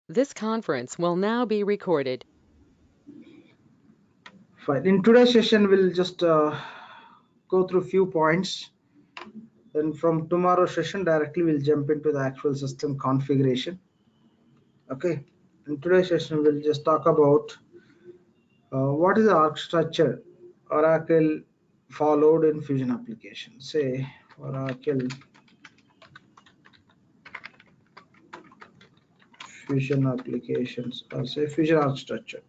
This conference will now be recorded. Fine. In today's session, we'll just go through few points. Then from tomorrow's session, directly we'll jump into the actual system configuration. Okay. In today's session, we'll just talk about what is the architecture Oracle followed in Fusion application. Say Oracle Fusion applications, or say Fusion architecture.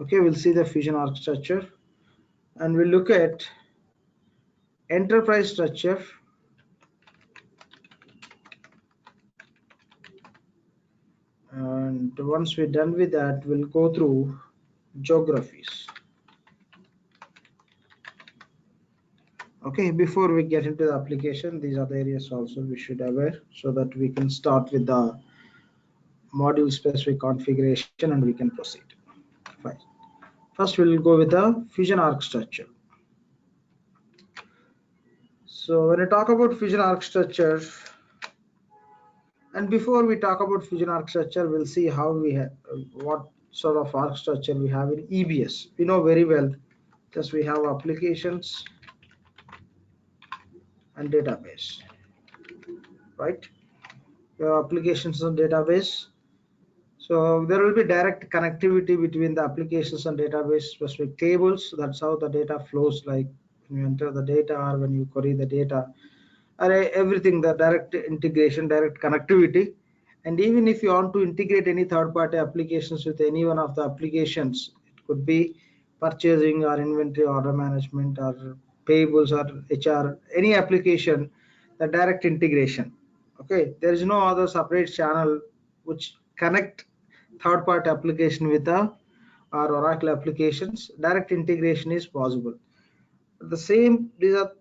Okay, we'll see the Fusion architecture, and we'll look at enterprise structure, and once we're done with that, we'll go through geographies. Okay, before we get into the application, these are the areas also we should aware, so that we can start with the module specific configuration and we can proceed. Fine. First we'll go with the Fusion architecture. So when I talk about Fusion architecture, and before we talk about Fusion architecture, we'll see how we have what sort of architecture we have in EBS. We know very well, just we have applications and database, right? We have applications and database. So there will be direct connectivity between the applications and database specific tables. That's how the data flows, like when you enter the data or when you query the data, or everything, the direct integration, direct connectivity. And even if you want to integrate any third-party applications with any one of the applications, it could be purchasing or inventory, order management, or payables, or HR, any application, the direct integration. Okay, there is no other separate channel which connect third-party application with the our Oracle applications. Direct integration is possible. The same,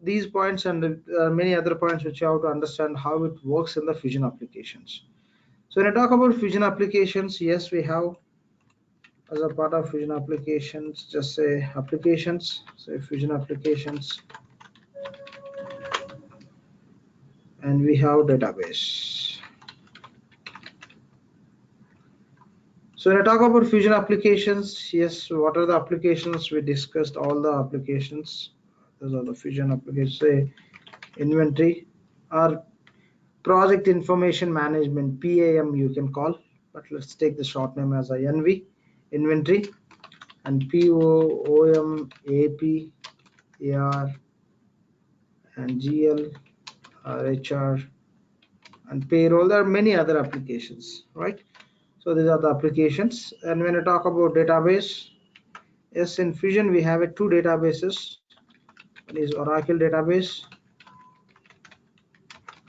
these points and many other points which you have to understand how it works in the Fusion applications. So when I talk about Fusion applications, yes, we have as a part of Fusion applications, just say applications, say Fusion applications, and we have database. So when I talk about Fusion applications, yes, what are the applications? We discussed all the applications. Those are the Fusion applications, say inventory or project information management, PAM you can call, but let's take the short name as INV, inventory, and PO, OM, AP, AR, and GL, HR, and payroll. There are many other applications, right? So these are the applications. And when I talk about database, yes, in Fusion we have two databases. One is Oracle database,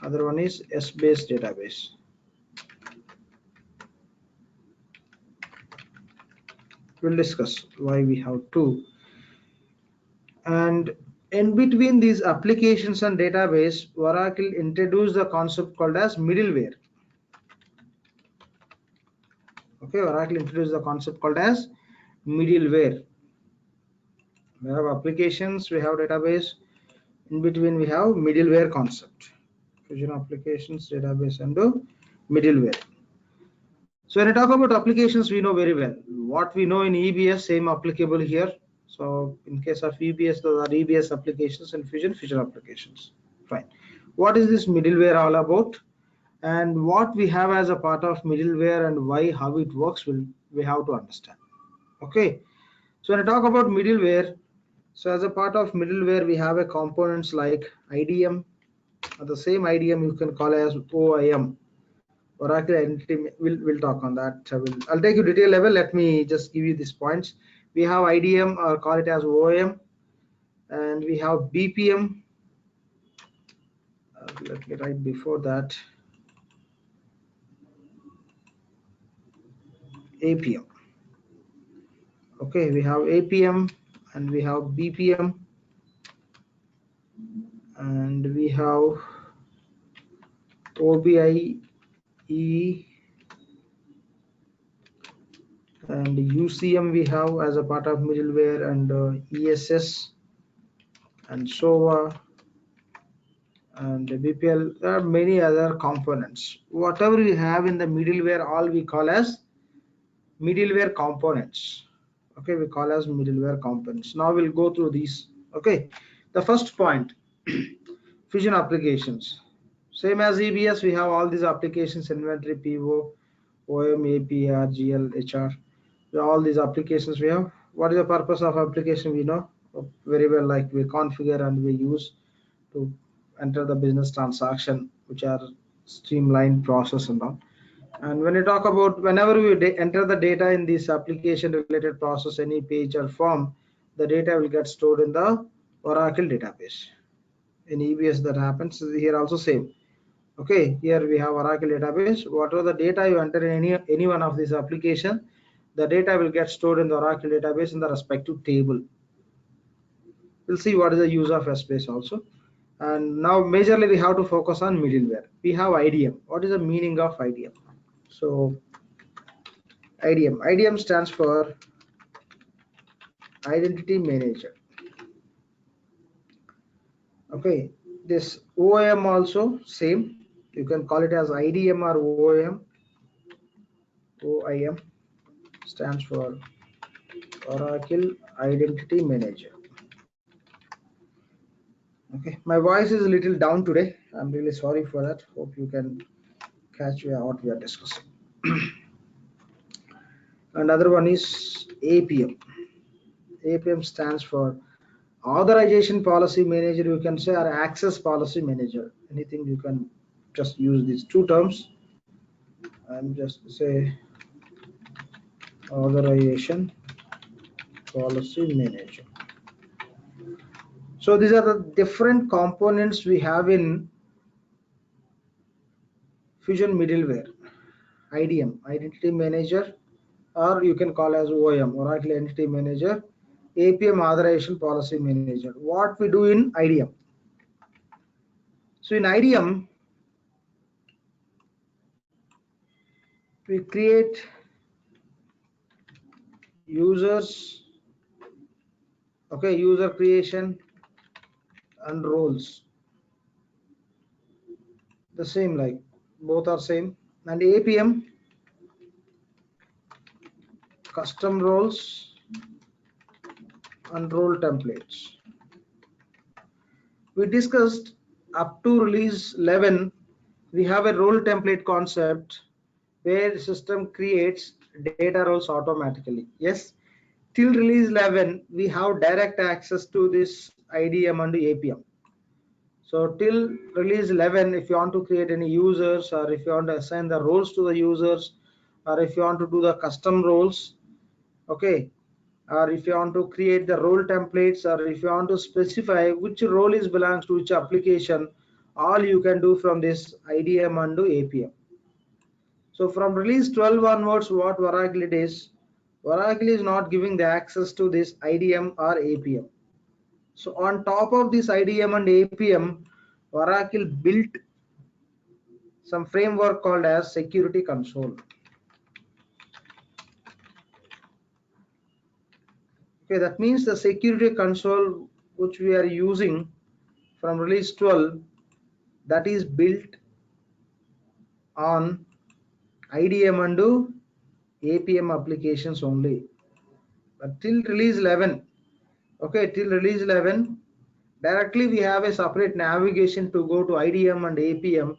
other one is S-based database. We'll discuss why we have two. And in between these applications and database, Oracle introduced the concept called as middleware. Okay, Oracle introduced the concept called as middleware. We have applications, we have database. In between, we have middleware concept. Fusion applications, database, and middleware. So when I talk about applications, we know very well. What we know in EBS, same applicable here. So in case of EBS, those are EBS applications, and Fusion applications. Fine. What is this middleware all about? And what we have as a part of middleware and why, how it works, we have to understand. Okay. So when I talk about middleware, so as a part of middleware, we have a components like IDM. The same IDM you can call as OIM. Oracle Identity, we'll talk on that. I'll take you detail level. Let me just give you these points. We have IDM, or call it as OIM, and we have BPM. Let me write before that APM. Okay, we have APM and we have BPM and we have OBI, E, and UCM we have as a part of middleware, and ESS and SOA and BPL. There are many other components. Whatever we have in the middleware, all we call as middleware components. Okay, we call as middleware components. Now we'll go through these. Okay, the first point, fusion applications. Same as EBS, we have all these applications: inventory, PO, OM, APR, GL, HR. All these applications we have. What is the purpose of application? We know very well, like we configure and we use to enter the business transaction, which are streamlined process and all. And when you talk about, whenever we enter the data in this application related process, any page or form, the data will get stored in the Oracle database. In EBS that happens here also same. Okay, here we have Oracle database. Whatever the data you enter in any one of these application, the data will get stored in the Oracle database in the respective table. We'll see what is the use of SBase also. And now majorly we have to focus on middleware. We have IDM. What is the meaning of IDM? So IDM stands for Identity Manager. Okay, this OIM also same. You can call it as IDM or OIM. OIM stands for Oracle Identity Manager. Okay, my voice is a little down today. I'm really sorry for that. Hope you can catch what we are discussing. Another one is APM. APM stands for Authorization Policy Manager, you can say, or Access Policy Manager. Anything, you can just use these two terms and just say Authorization Policy Manager. So these are the different components we have in Fusion middleware. IDM, Identity Manager, or you can call as OIM, Oracle Entity Manager, APM, Authorization Policy Manager. What we do in IDM? So in IDM, we create users, okay, user creation and roles. The same, like both are same. And APM, custom roles and role templates. We discussed up to release 11, we have a role template concept where the system creates data roles automatically. Yes, till release 11, we have direct access to this IDM and APM. So till release 11, if you want to create any users, or if you want to assign the roles to the users, or if you want to do the custom roles, okay, or if you want to create the role templates, or if you want to specify which role is belongs to which application, all you can do from this IDM and APM. So from release 12 onwards, what Oracle it is, Oracle is not giving the access to this IDM or APM. So on top of this IDM and APM, Oracle built some framework called as security console. Okay, that means the security console which we are using from release 12, that is built on IDM and APM applications only. But till release 11, okay, till release 11, directly we have a separate navigation to go to IDM and APM.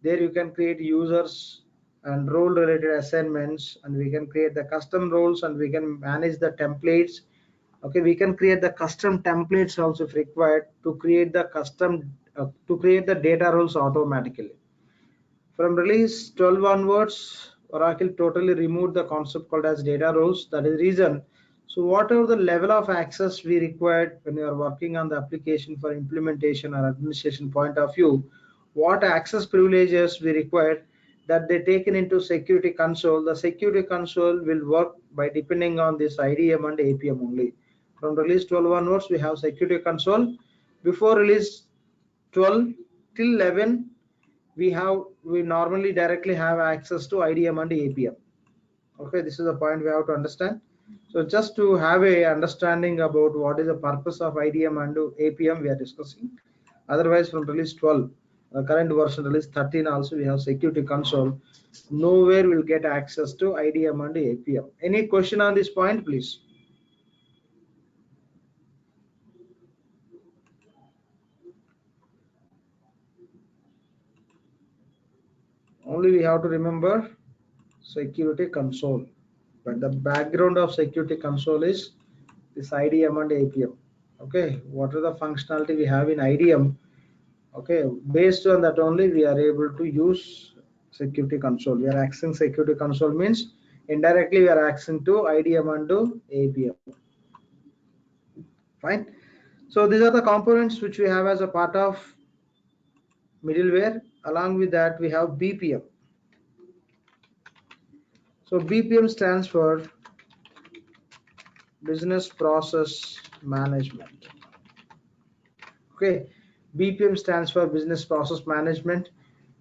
There you can create users and role related assignments, and we can create the custom roles, and we can manage the templates. Okay, we can create the custom templates also if required to create the custom to create the data roles automatically. From release 12 onwards, Oracle totally removed the concept called as data roles. That is the reason. So whatever the level of access we required when you are working on the application for implementation or administration point of view, what access privileges we required, that they taken into security console. The security console will work by depending on this IDM and APM only. From release 12 onwards, we have security console. Before release 12 till 11, we normally directly have access to IDM and APM. Okay, this is the point we have to understand. So just to have a understanding about what is the purpose of IDM and APM, we are discussing. Otherwise, from release 12, current version release 13 also we have security console. Nowhere will get access to IDM and APM. Any question on this point, please? Only we have to remember security console. But the background of security console is this IDM and APM. Okay, what are the functionality we have in IDM? Okay, based on that only we are able to use security console. We are accessing security console means indirectly we are accessing to IDM and to APM. Fine. So these are the components which we have as a part of middleware. Along with that we have BPM. So BPM stands for business process management. Okay, BPM stands for business process management.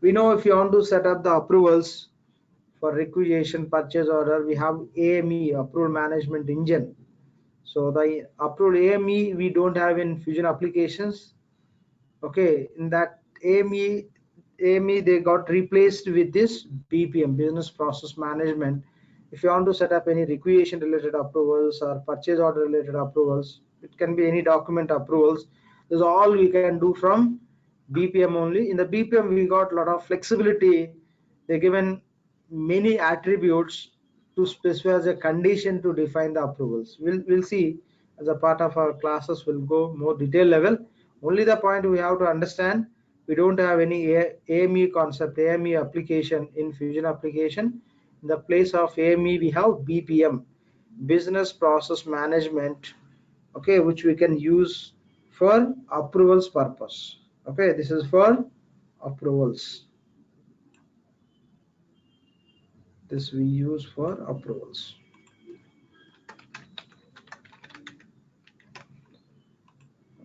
We know if you want to set up the approvals for requisition purchase order, we have AME, approval management engine. So the approval AME we don't have in Fusion applications. Okay, in that AME they got replaced with this BPM, business process management. If you want to set up any requisition related approvals or purchase order related approvals, it can be any document approvals. This is all we can do from BPM only. In the BPM we got a lot of flexibility. They given many attributes to specify as a condition to define the approvals. We'll see as a part of our classes. We'll go more detail level. Only the point we have to understand, we don't have any AME concept, AME application in Fusion application. In the place of AME we have BPM, business process management, okay, which we can use for approvals purpose. Okay, this is for approvals. This we use for approvals.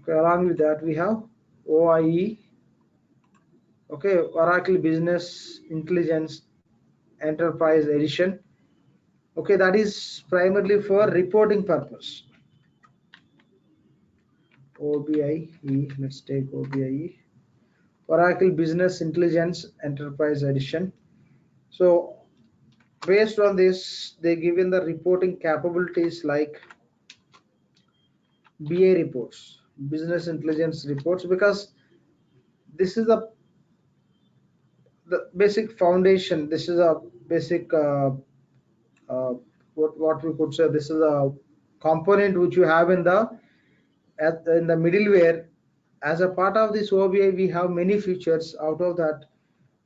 Okay, along with that we have OIE. Okay, Oracle Business Intelligence Enterprise Edition. Okay, that is primarily for reporting purpose. OBIE, let's take OBIE. Oracle Business Intelligence Enterprise Edition. So based on this, they given the reporting capabilities like BA reports, business intelligence reports, because this is the basic foundation. This is a basic uh, what we could say. This is a component which you have in the middleware. As a part of this OBI, we have many features out of that.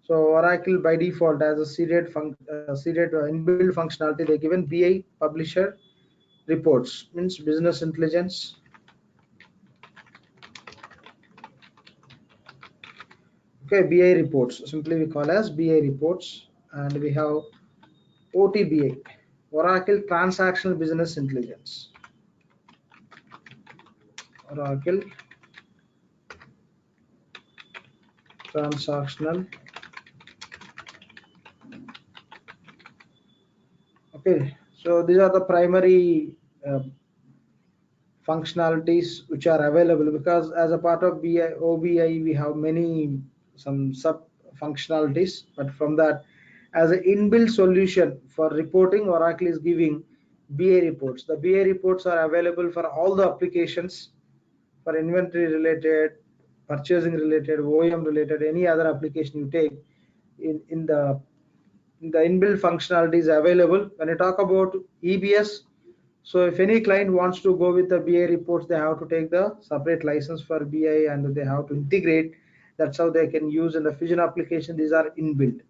So Oracle by default as a seeded inbuilt functionality, they given BI publisher reports, means business intelligence. Okay, BI reports, simply we call as BI reports, and we have OTBA, Oracle transactional business intelligence. Oracle transactional. Okay, so these are the primary functionalities which are available, because as a part of OBI we have some sub functionalities, but from that, as an inbuilt solution for reporting, Oracle is giving BA reports. The BA reports are available for all the applications, for inventory related, purchasing related, OEM related, any other application you take in the inbuilt functionality is available. When you talk about EBS, so if any client wants to go with the BI reports, they have to take the separate license for BI and they have to integrate. That's how they can use in the Fusion application. These are inbuilt.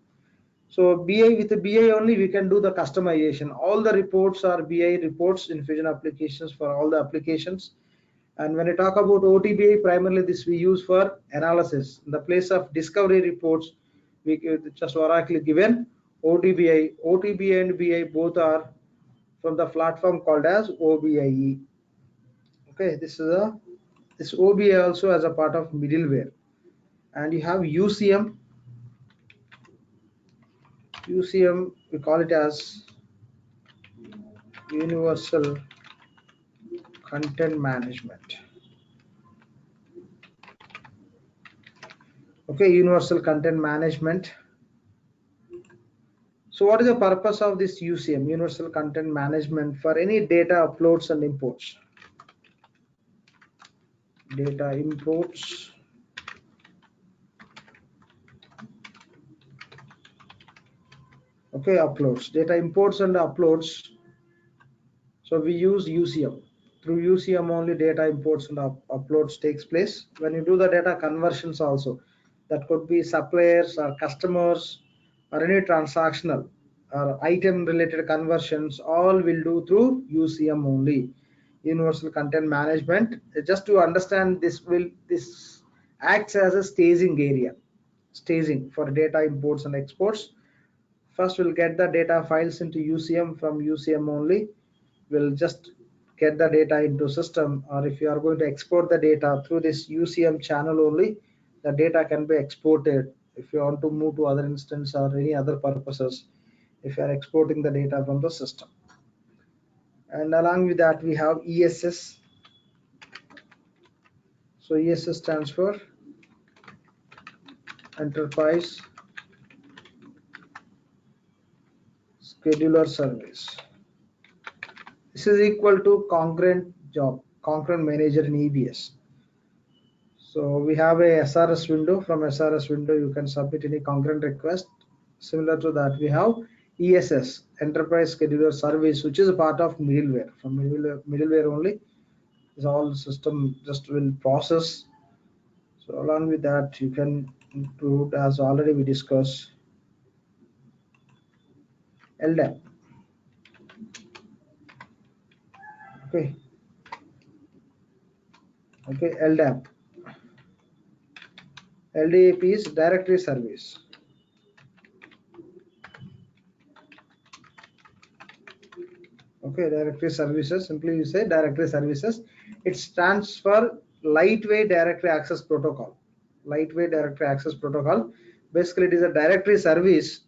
So BI, with the BI only we can do the customization. All the reports are BI reports in Fusion applications for all the applications. And when I talk about OTBI, primarily this we use for analysis. In the place of discovery reports, we just Oracle given OTBI. OTBI and BI both are from the platform called as OBIE. Okay, this OBI also as a part of middleware. And you have UCM. UCM we call it as Universal Content Management. Okay, universal content management. So what is the purpose of this UCM, universal content management, for any data uploads and imports? Data imports, okay, uploads, data imports and uploads. So we use UCM. Through UCM only data imports and uploads takes place. When you do the data conversions also, that could be suppliers or customers or any transactional or item related conversions, all will do through UCM only. Universal content management. Just to understand, this acts as a staging area, staging for data imports and exports. First we'll get the data files into UCM. From UCM only we'll just get the data into system, or if you are going to export the data through this UCM channel only, the data can be exported. If you want to move to other instance or any other purposes, if you are exporting the data from the system. And along with that we have ESS. So ESS stands for enterprise scheduler service. This is equal to concurrent job, concurrent manager in EBS. So we have a SRS window. From SRS window, you can submit any concurrent request. Similar to that, we have ESS, Enterprise Scheduler Service, which is a part of middleware. From middleware only, is all system just will process. So along with that, you can include, as already we discussed, LDAP. Okay, okay, LDAP. LDAP is directory service. Okay, directory services, simply you say directory services. It stands for lightweight directory access protocol. Lightweight directory access protocol. Basically it is a directory service,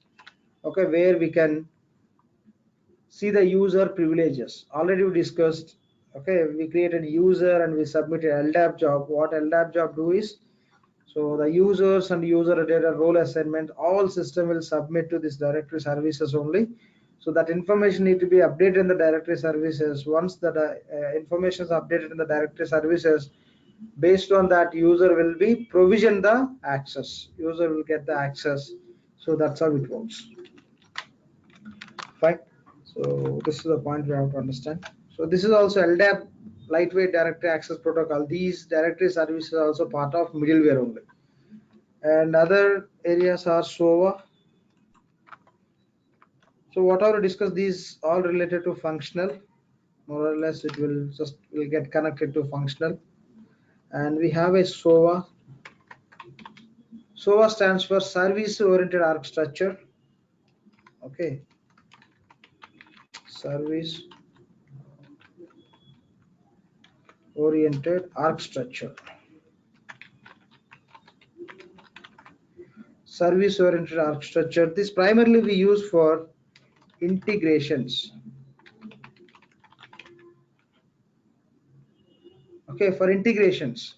okay, where we can see the user privileges. Already we discussed, okay, we created user and we submitted LDAP job. What LDAP job do is, so the users and user data role assignment, all system will submit to this directory services only. So that information need to be updated in the directory services. Once the information is updated in the directory services, based on that user will be provision the access. User will get the access. So that's how it works. Fine. So this is the point we have to understand. So this is also LDAP, lightweight directory access protocol. These directory services are also part of middleware only. And other areas are SOA. So whatever discussed, these all related to functional. More or less it will get connected to functional. And we have a SOA. SOA stands for service oriented architecture. Okay, service oriented architecture. Service oriented architecture. This primarily we use for integrations. Okay, for integrations.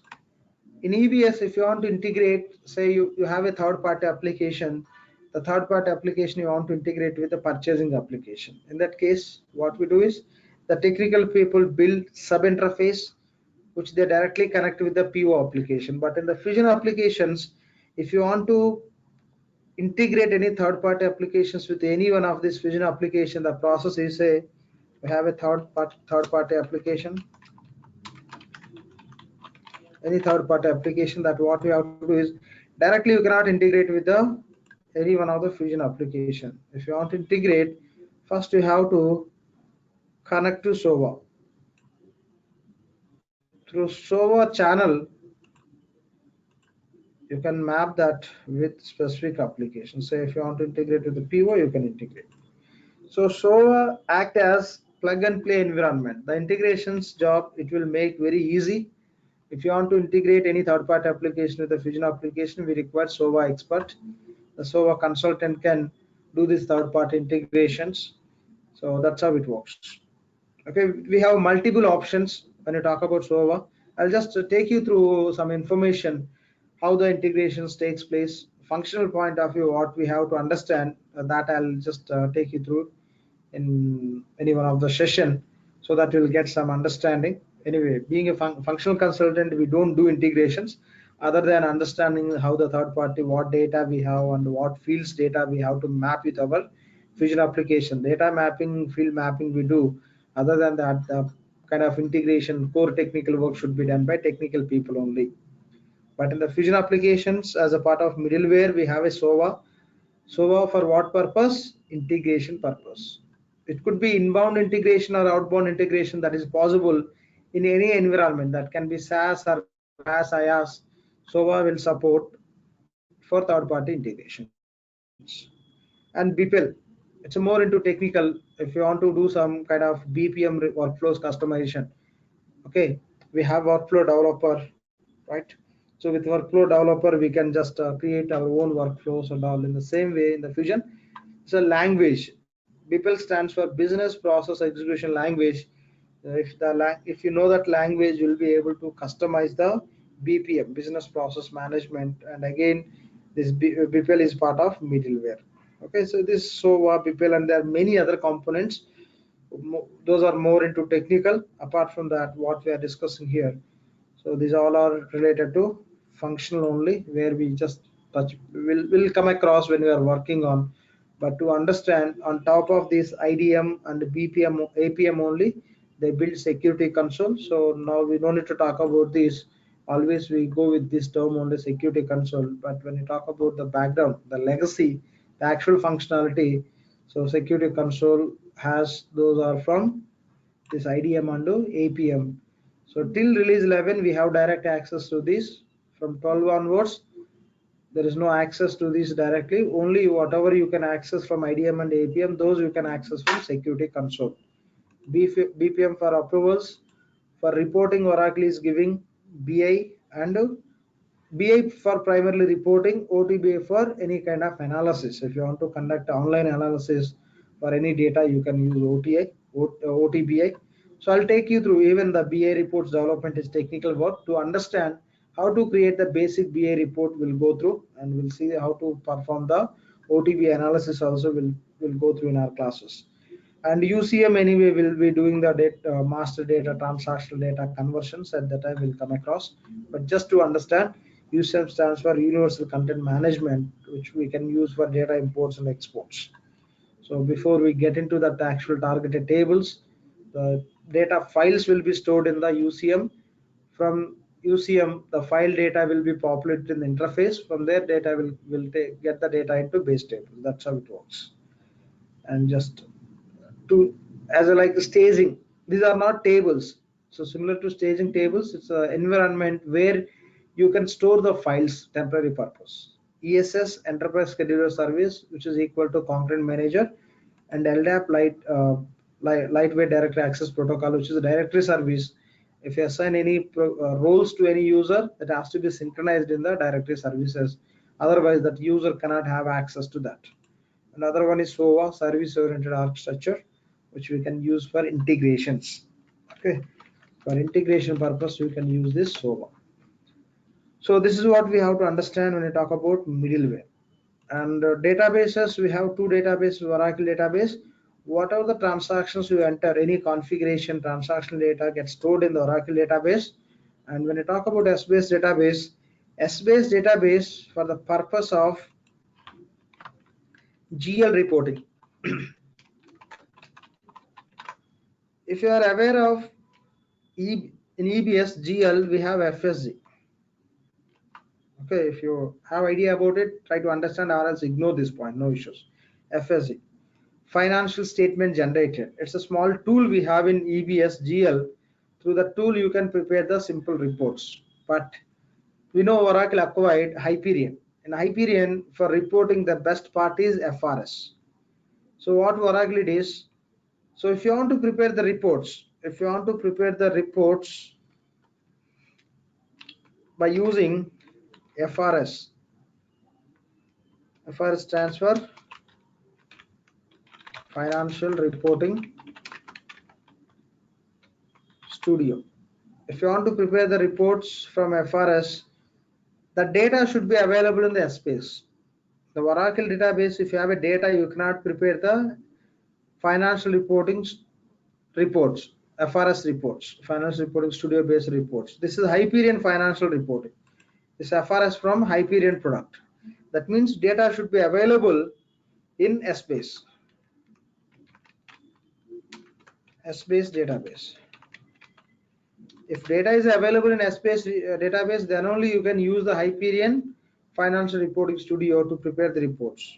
In EBS, if you want to integrate, say you have a third party application, the third party application you want to integrate with the purchasing application. In that case, what we do is the technical people build sub interface which they directly connect with the PO application. But in the Fusion applications, if you want to integrate any third party applications with any one of this Fusion application, the process is, say we have a third party application, any third party application, that what we have to do is directly you cannot integrate with the any one of the Fusion application. If you want to integrate, first you have to connect to SOA. Through SOA channel you can map that with specific applications. Say if you want to integrate with the PO, you can integrate. So SOA act as plug and play environment. The integrations job it will make very easy. If you want to integrate any third party application with the Fusion application, we require SOA expert. The SOA consultant can do these third party integrations. So that's how it works. Okay, we have multiple options when you talk about SOA. I'll just take you through some information how the integrations takes place. Functional point of view, what we have to understand, that I'll just take you through in any one of the session, so that you'll get some understanding. Anyway, being a functional consultant, we don't do integrations other than understanding how the third party, what data we have and what fields data we have to map with our Fusion application. Data mapping, field mapping we do. Other than that, the kind of integration, core technical work should be done by technical people only. But in the Fusion applications, as a part of middleware, we have a SOA. SOA for what purpose? Integration purpose. It could be inbound integration or outbound integration, that is possible in any environment. That can be SaaS or PaaS, IaaS. SOA will support for third-party integrations. And BPL, it's more into technical. If you want to do some kind of BPM workflows customization, okay, we have workflow developer, right? So with workflow developer we can just create our own workflows and all. In the same way, in the Fusion, it's a language. BPL stands for business process execution language. If you know that language, you'll be able to customize the BPM, business process management. And again, this BPL is part of middleware. Okay, so this SOA, BPL, and there are many other components. Those are more into technical. Apart from that, what we are discussing here, so these all are related to functional only, where we just touch, will come across when we are working on. But to understand, on top of this IDM and BPM, APM only, they build security console. So now we don't need to talk about this. Always we go with this term only, security console. But when you talk about the background, the legacy, the actual functionality, so security console has, those are from this IDM and APM. So till release 11, we have direct access to this. From 12 onwards, there is no access to this directly. Only whatever you can access from IDM and APM, those you can access from security console. BPM for approvals. For reporting, Oracle is giving BI, and BI for primarily reporting, OTBA for any kind of analysis. If you want to conduct online analysis for any data, you can use OTBI. So I'll take you through. Even the BI reports development is technical work. To understand how to create the basic BI report, we'll go through, and we'll see how to perform the OTBA analysis also. We'll go through in our classes. And UCM anyway will be doing the master data, transactional data conversions. At that time we'll come across. But just to understand, UCM stands for Universal Content Management, which we can use for data imports and exports. So before we get into that actual targeted tables, the data files will be stored in the UCM. From UCM, the file data will be populated in the interface. From there, data will get the data into base table. That's how it works. And just to, as a like staging, these are not tables. So similar to staging tables, it's an environment where you can store the files temporary purpose. ESS, enterprise scheduler service, which is equal to concurrent manager, and LDAP, lightweight directory access protocol, which is a directory service. If you assign any roles to any user, that has to be synchronized in the directory services. Otherwise that user cannot have access to that. Another one is SOA, service oriented architecture, which we can use for integrations. Okay, for integration purpose we can use this SOA. So this is what we have to understand when we talk about middleware. And databases, we have two databases. Oracle database, whatever the transactions you enter, any configuration transactional data gets stored in the Oracle database. And when you talk about S-based database for the purpose of GL reporting. If you are aware of in EBS GL, we have FSG. Okay, if you have idea about it, try to understand, or else ignore this point, no issues. FSG, financial statement generated. It's a small tool we have in EBS GL. Through the tool you can prepare the simple reports. But we know Oracle acquired Hyperion. In Hyperion, for reporting, the best part is FRS. So what Oracle it is, so if you want to prepare the reports, by using FRS. FRS stands for Financial Reporting Studio. If you want to prepare the reports from FRS, the data should be available in the space. The Oracle database, if you have a data, you cannot prepare the financial reporting reports, FRS reports, financial reporting studio based reports. This is Hyperion financial reporting. This FRS from Hyperion product. That means data should be available in SBase, SBase database. If data is available in SBase database, then only you can use the Hyperion financial reporting studio to prepare the reports.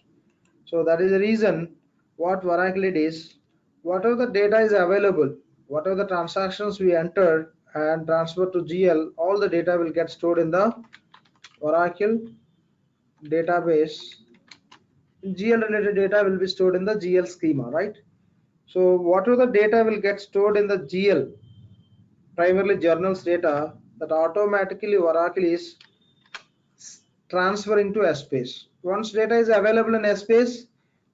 So that is the reason what Oracle did is, whatever the data is available, whatever the transactions we entered and transfer to GL, all the data will get stored in the Oracle database. GL related data will be stored in the GL schema, right? So whatever the data will get stored in the GL, primarily journals data, that automatically Oracle is transferring to SBase. Once data is available in SBase,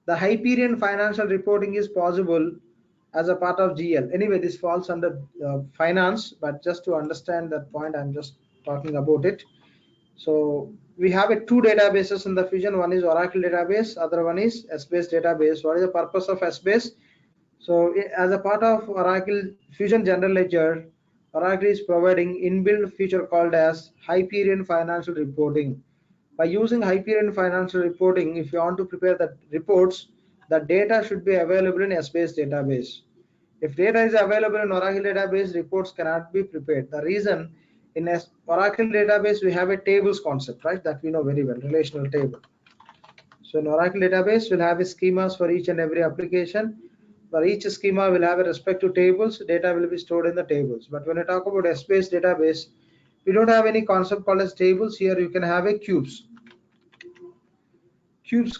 the Hyperion financial reporting is possible as a part of GL. Anyway, this falls under finance, but just to understand that point, I'm just talking about it. So we have two databases in the Fusion. One is Oracle database, other one is SBase database. What is the purpose of SBase? So as a part of Oracle Fusion General Ledger, Oracle is providing inbuilt feature called as Hyperion financial reporting. By using Hyperion financial reporting, if you want to prepare the reports, the data should be available in SBase database. If data is available in Oracle database, reports cannot be prepared. The reason, in Oracle database we have a tables concept, right? That we know very well, relational table. So in Oracle database we'll have schemas for each and every application. For each schema will have a respective tables. Data will be stored in the tables. But when I talk about SBase database, we don't have any concept called as tables. Here you can have a cubes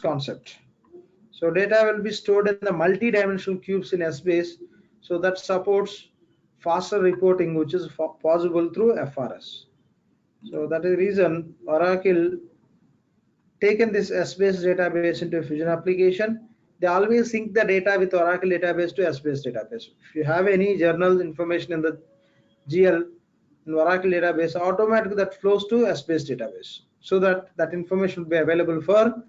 concept. So data will be stored in the multi-dimensional cubes in SBase, so that supports faster reporting, which is possible through FRS. So that is the reason Oracle taken this SBase database into a Fusion application. They always sync the data with Oracle database to SBase database. If you have any journal information in the GL in Oracle database, automatically that flows to SBase database, so that that information will be available for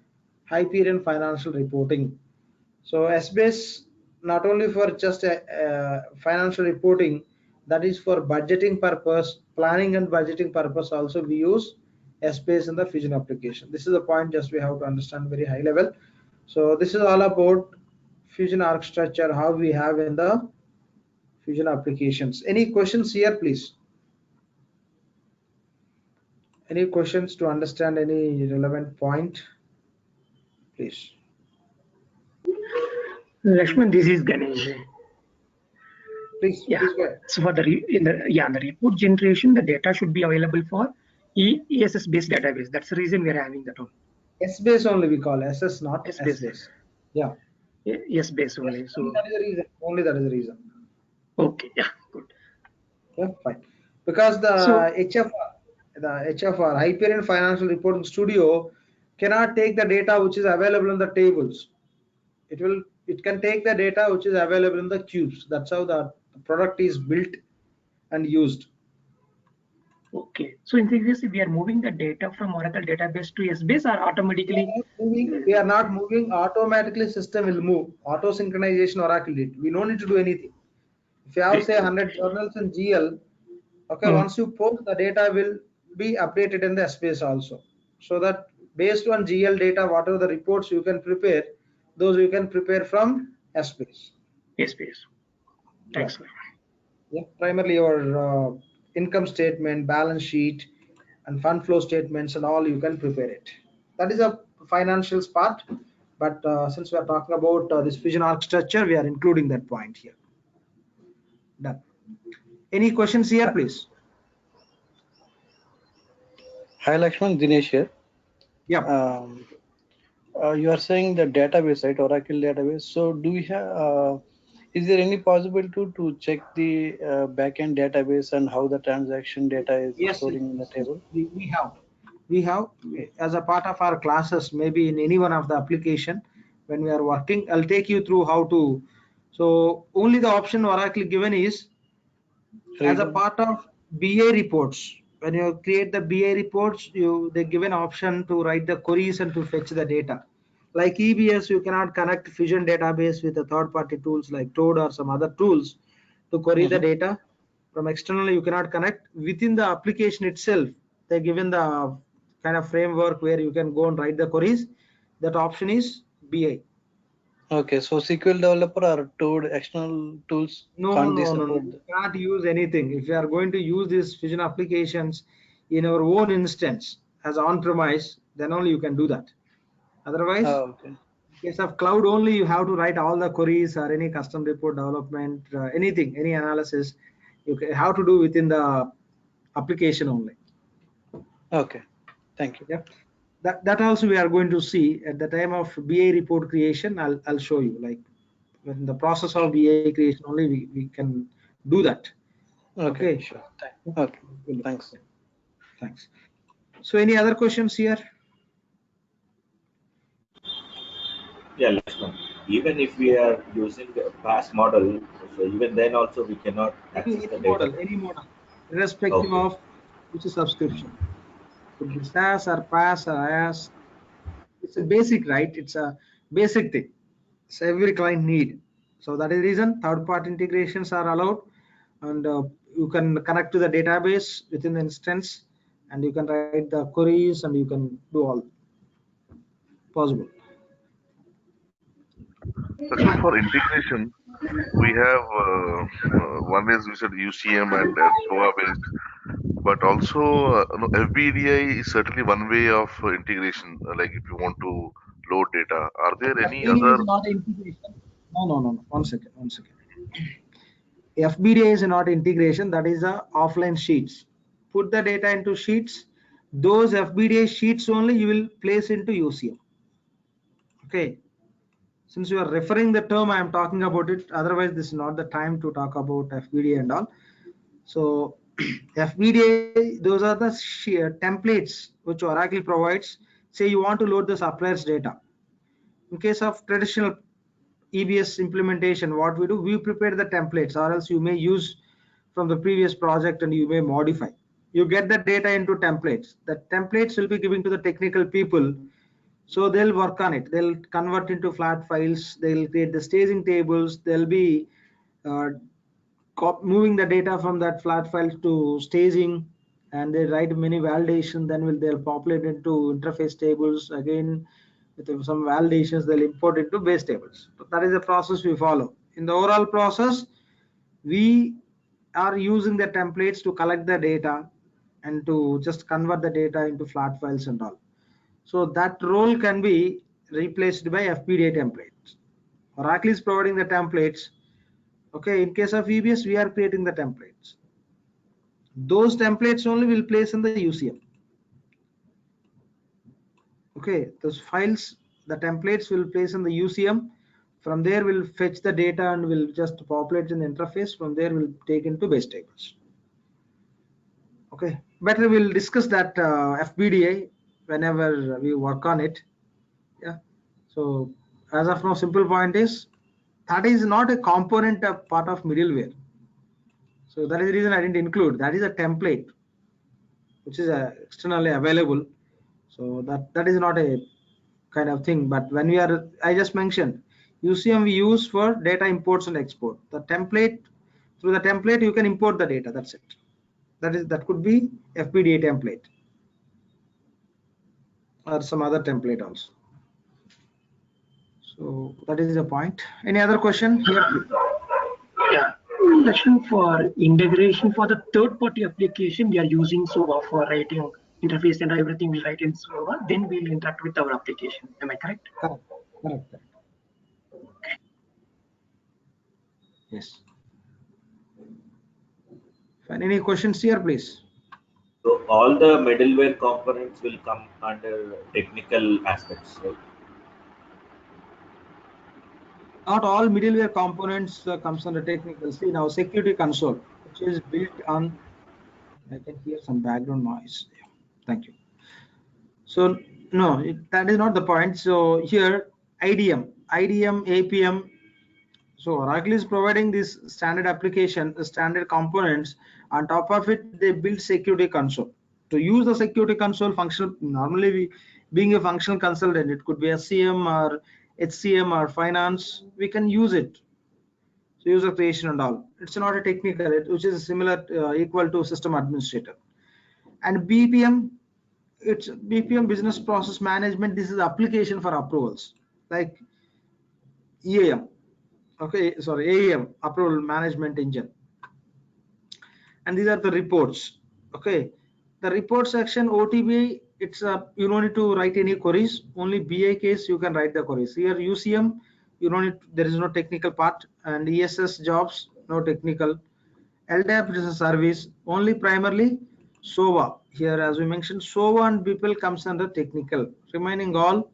Hyperion financial reporting. So SBase not only for just financial reporting, that is for budgeting purpose, planning and budgeting purpose also we use SBase in the Fusion application. This is the point just we have to understand very high level. So this is all about Fusion architecture, how we have in the Fusion applications. Any questions here, please? Any questions to understand any relevant point, please? Lakshman, this is Ganesh. Please go ahead. So for the the report generation, the data should be available for ESS based database. That's the reason we are having that one. SBase only we call SS, not SBase. Yeah. Yes, base only. So that is the reason. Only that is the reason. Okay. Yeah. Good. Yeah. Fine. Because the HFR, Hyperion Financial Reporting Studio, cannot take the data which is available in the tables. It can take the data which is available in the cubes. That's how the product is built and used. Okay. So in this case, we are moving the data from Oracle database to SBase, or automatically? We are not moving. Automatically, system will move. Auto synchronization Oracle did. We don't need to do anything. If you have say 100 journals in GL, okay, once you post, the data will be updated in the SBase also. So that based on GL data, whatever the reports you can prepare, those you can prepare from SBase. SBase. Thanks. Yeah, primarily your income statement, balance sheet, and fund flow statements, and all you can prepare it. That is a financials part. But since we are talking about this Fusion architecture, we are including that point here. Done. Any questions here, please? Hi, Lakshman, Dinesh here. Yeah. You are saying the database, right? Oracle database. So do we have? Is there any possibility to check the backend database and how the transaction data is storing in the table? We have as a part of our classes, maybe in any one of the application when we are working, I'll take you through how to. So only the option Oracle given is as a part of BA reports. when you create the BI reports, they give an option to write the queries and to fetch the data. Like EBS, you cannot connect Fusion database with the third-party tools like Toad or some other tools to query the data. From externally, you cannot connect. Within the application itself, they're given the kind of framework where you can go and write the queries. That option is BI. Okay, so SQL developer or Toad external tools can't they support? You can't use anything. If you are going to use these Fusion applications in our own instance as on-premise, then only you can do that. Otherwise, Okay. in case of cloud only, you have to write all the queries or any custom report development, anything, any analysis, you have to do within the application only. Okay, thank you. Yeah, that also we are going to see at the time of BA report creation. I'll show you, like when the process of BA creation only we can do that. Okay, Okay. sure. Okay, thanks. Thanks. So any other questions here? Yeah, Lakshman. Even if we are using the PaaS model, so even then also we cannot access the data. Any model, irrespective Okay. of which is subscription. Could be SaaS or PaaS or IaaS. It's a basic, right? It's a basic thing. So every client need. So that is the reason third-party integrations are allowed, and you can connect to the database within the instance, and you can write the queries, and you can do all possible. Lakshman, for integration, we have one is we said UCM and SOA based, but also FBDI is certainly one way of integration. Like if you want to load data, are there any FBDA other? is not integration. No. 1 second. FBDA is not integration. That is a offline sheets. Put the data into sheets. Those FBDA sheets only you will place into UCM. Okay. Since you are referring the term, I am talking about it. Otherwise, this is not the time to talk about FBDA and all. So FBDA, those are the templates which Oracle provides. Say you want to load the supplier's data. In case of traditional EBS implementation, what we do, we prepare the templates, or else you may use from the previous project and you may modify. You get the data into templates. The templates will be given to the technical people. So they'll work on it. They'll convert into flat files. They'll create the staging tables. They'll be moving the data from that flat file to staging, and they write many validation. Then they'll populate into interface tables again. With some validations, they'll import into base tables. So that is the process we follow. In the overall process, we are using the templates to collect the data and to just convert the data into flat files and all. So that role can be replaced by FPDA templates. Oracle is providing the templates. Okay, in case of EBS, we are creating the templates. Those templates only will place in the UCM. Okay, those files, the templates will place in the UCM. From there, we'll fetch the data and we'll just populate in the interface. From there, we'll take into base tables. Okay, better we'll discuss that FBDA whenever we work on it. Yeah. So as of now, simple point is that is not a component of part of middleware. So that is the reason I didn't include. That is a template which is externally available. So that is not a kind of thing. But when we are, I just mentioned, UCM we use for data imports and export. The template, through the template you can import the data. That's it. That could be FBDA template or some other template also. So that is the point. Any other question here? Yeah. Question for integration for the third-party application, we are using SOA for writing interface and everything we write in SOA. Then we'll interact with our application. Am I correct? Correct. Yes. Fine. Any questions here, please? So all the middleware components will come under technical aspects, right? Not all middleware components comes under technical. See now, security console, which is built on. I can hear some background noise. Yeah. Thank you. So no, that is not the point. So here IDM, APM. So Oracle is providing this standard application, standard components. On top of it, they build security console. To use the security console functional, normally being a functional consultant, it could be SCM or HCM or finance, we can use it. So user creation and all. It's not a technical, which is similar, equal to system administrator. And BPM, it's BPM, business process management. This is application for approvals, like EAM. Okay, sorry, AEM, approval management engine. And these are the reports. Okay, the report section, OTB, it's you don't need to write any queries. Only BI case you can write the queries. Here UCM, you don't need, there is no technical part. And ESS jobs, no technical. LDAP is a service, only primarily SOVA. Here, as we mentioned, SOVA and BPL comes under technical. Remaining all,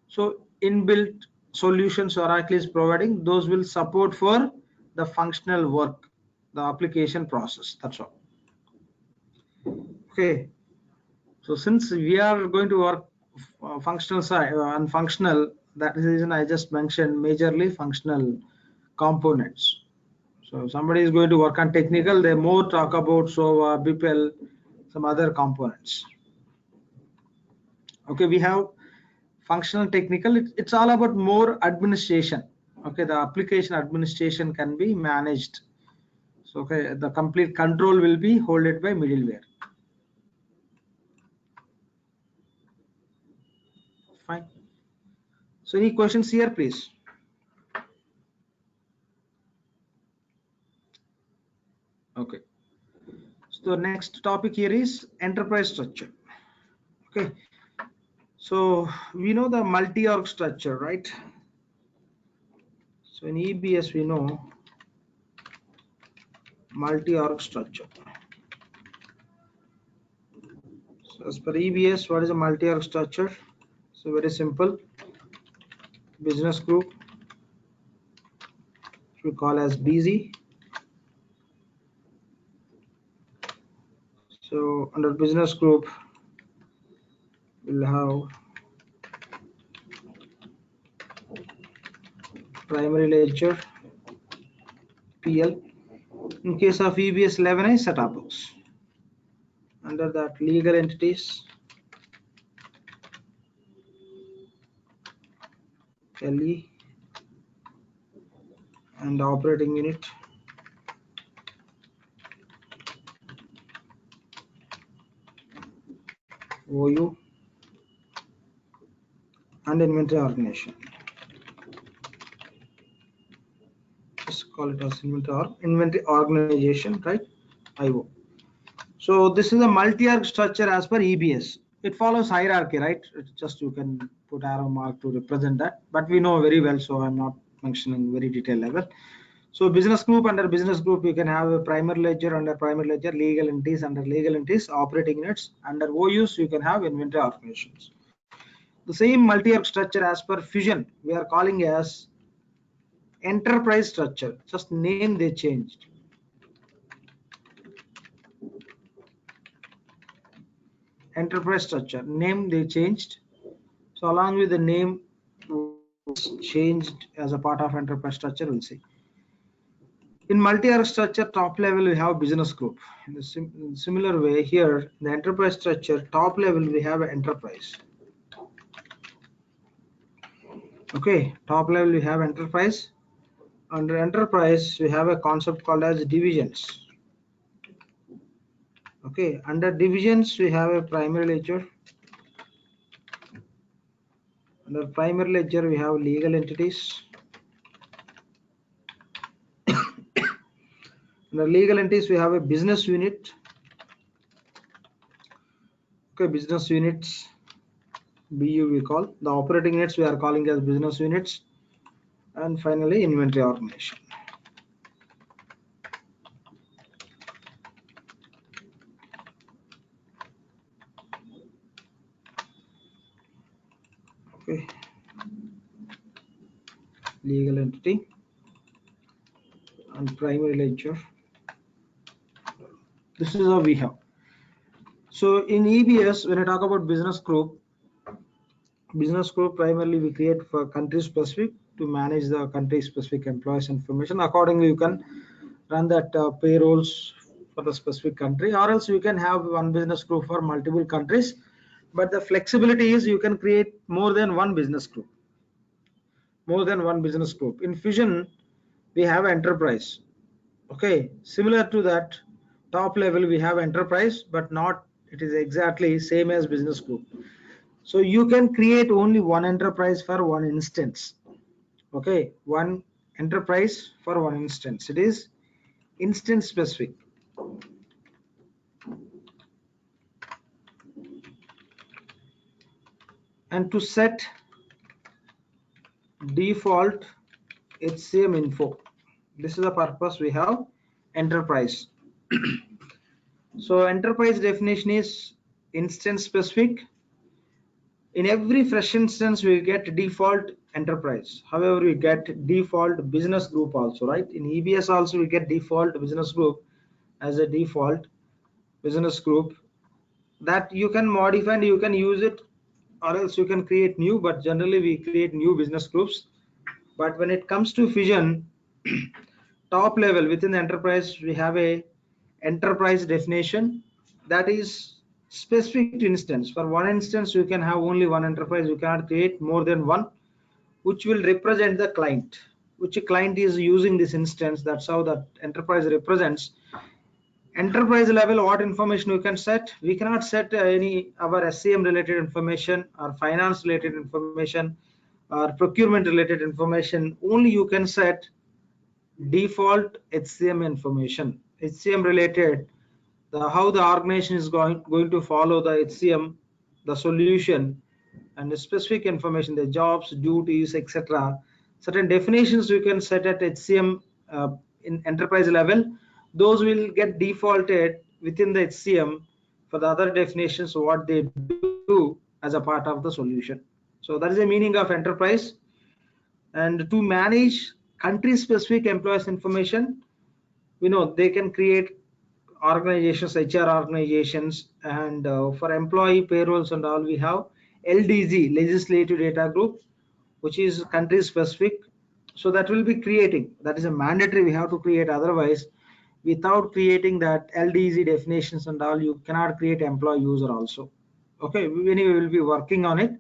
so inbuilt solutions Oracle is providing, those will support for the functional work, the application process. That's all. Okay. So since we are going to work functional side and functional, that is the reason I just mentioned majorly functional components. So somebody is going to work on technical, they more talk about SOVA, BPL, some other components. Okay, we have functional technical, it's all about more administration. Okay, the application administration can be managed. So okay, the complete control will be held by middleware. Fine. So any questions here, please? Okay. So the next topic here is enterprise structure. Okay. So we know the multi-org structure, right? So in EBS we know multi-org structure. So as per EBS, what is a multi-org structure? So very simple. Business group, we call as BZ. So under business group, we'll have primary ledger, PL. In case of EBS 11 is setup box. Under that, legal entities, LE, and operating unit, OU, and inventory organization. Just call it as inventory organization, right? IO. So this is a multi-org structure as per EBS. It follows hierarchy, right? It's just you can put arrow mark to represent that, but we know very well, so I'm not mentioning very detailed level. So business group, under business group, you can have a primary ledger, under primary ledger, legal entities, under legal entities, operating units. Under OUs, you can have inventory organizations. The same multi-org structure as per Fusion, we are calling as enterprise structure. Just name they changed. Enterprise structure, name they changed. So along with the name changed as a part of enterprise structure, we'll see. In multi-org structure, top level we have business group. In the similar way here, in the enterprise structure, top level we have enterprise. Okay, top level we have enterprise. Under enterprise, we have a concept called as divisions. Okay, under divisions, we have a primary ledger. Under primary ledger, we have legal entities. Under legal entities, we have a business unit. Okay, business units, BU we call. The operating units we are calling as business units. And finally, inventory organization. Okay, legal entity and primary ledger. This is how we have. So in EBS, when I talk about business group primarily we create for country specific to manage the country specific employees information. Accordingly, you can run that payrolls for the specific country, or else you can have one business group for multiple countries. But the flexibility is you can create more than one business group. More than one business group. In Fusion, we have enterprise. Okay, similar to that, top level we have enterprise, but not it is exactly same as business group. So you can create only one enterprise for one instance. Okay, one enterprise for one instance. It is instance specific. And to set default HCM info, this is the purpose we have enterprise. So enterprise definition is instance specific. In every fresh instance we get default enterprise. However, we get default business group also, right? In EBS also we get default business group as a default business group that you can modify and you can use it, or else you can create new, but generally we create new business groups. But when it comes to Fusion, top level within the enterprise we have a enterprise definition that is specific to instance. For one instance you can have only one enterprise, you cannot create more than one, which will represent the client, which client is using this instance. That's how that enterprise represents. Enterprise level, what information we can set? We cannot set any our SCM related information or finance related information or procurement related information. Only you can set default HCM information, HCM related, how the organization is going to follow the HCM, the solution, and the specific information, the jobs, duties, etc. Certain definitions you can set at HCM in enterprise level. Those will get defaulted within the HCM for the other definitions what they do as a part of the solution. So that is the meaning of enterprise. And to manage country specific employees information, we know they can create organizations, HR organizations, and for employee payrolls and all we have LDG, legislative data group, which is country specific. So that will be creating, that is a mandatory we have to create, otherwise without creating that LDG definitions and all you cannot create employee user also. Okay, anyway we will be working on it.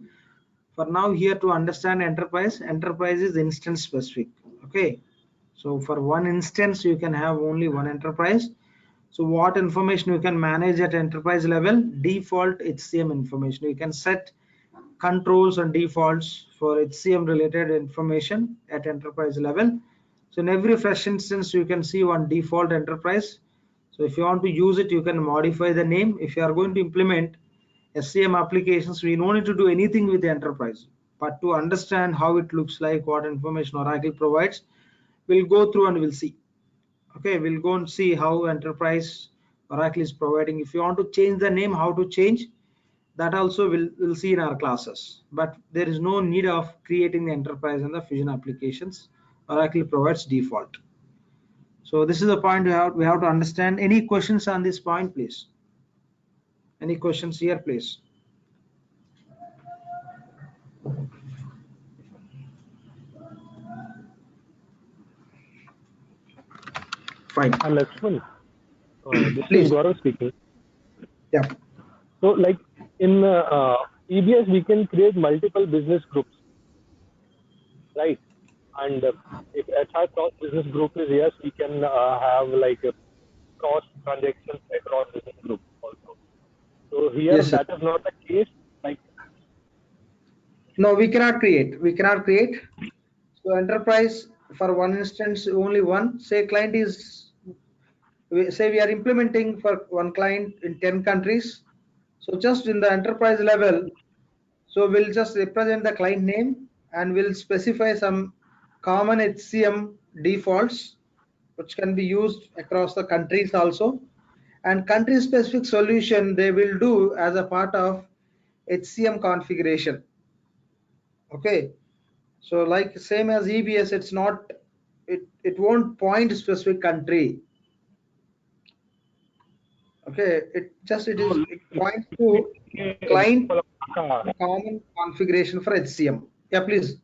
For now here to understand enterprise is instance specific. Okay, so for one instance you can have only one enterprise. So what information you can manage at enterprise level? Default HCM information. You can set controls and defaults for HCM related information at enterprise level. So in every fresh instance you can see one default enterprise. So if you want to use it, you can modify the name. If you are going to implement SCM applications, we don't need to do anything with the enterprise, but to understand how it looks like, what information Oracle provides, we'll go through and we'll see. Okay, we'll go and see how enterprise Oracle is providing. If you want to change the name, how to change, that also we'll see in our classes. But there is no need of creating the enterprise and the Fusion applications. Oracle provides default. So this is the point we have to understand. Any questions on this point, please? Any questions here, please? Fine. Lakshman, this Please. is Gaurav speaking. Yeah. So, like in EBS, we can create multiple business groups, right? And if HR cross business group is yes, we can have like a cross transactions across business groups also. So here Yes, that is not the case. Like no, we cannot create. We cannot create. So enterprise for one instance only one. Say client is, say we are implementing for one client in 10 countries. So just in the enterprise level, so we'll just represent the client name and we'll specify some common HCM defaults which can be used across the countries also, and country specific solution they will do as a part of HCM configuration. Okay, so like same as EBS, it's not, it won't point specific country. Okay, it points to client common configuration for HCM. Yeah, please.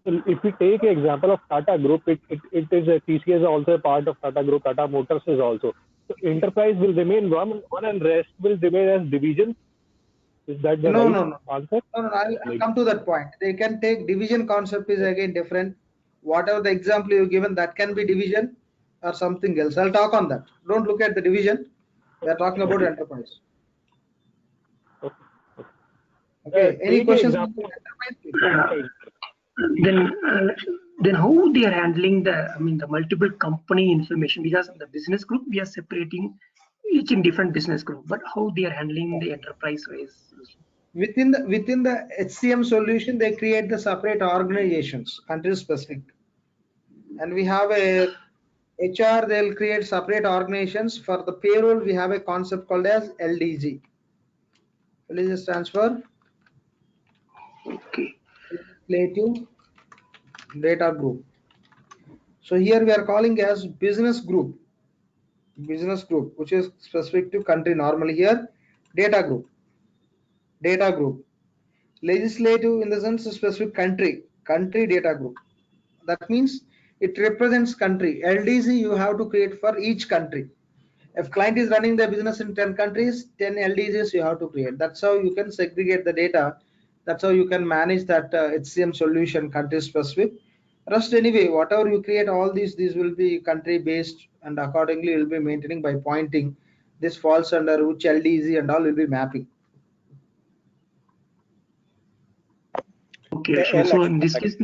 If we take an example of Tata Group, it is a TCS is also a part of Tata Group. Tata Motors is also. So enterprise will remain one and rest will remain as divisions. Is that the No, right no, no. answer? No, no, I'll come to that point. They can take division concept is again different. Whatever the example you've given, that can be division or something else. I'll talk on that. Don't look at the division. We are talking about enterprise. Okay. Okay. Any Take an questions? example of enterprise. Then how they are handling the multiple company information, because in the business group we are separating each in different business group, but how they are handling the enterprise wise? Within the HCM solution, they create the separate organizations, country specific, and we have a HR. They'll create separate organizations. For the payroll, we have a concept called as LDG. LDG stands for Okay. Legislative Data Group. So here we are calling as business group, which is specific to country. Normally here, data group, legislative in the sense of specific country data group. That means it represents country. LDC you have to create for each country. If client is running the business in 10 countries, 10 LDCs you have to create. That's how you can segregate the data. That's how you can manage that HCM solution country specific. Rest anyway, whatever you create, all these will be country based, and accordingly you'll be maintaining by pointing. This falls under which LDC and all will be mapping. Okay, so in this case,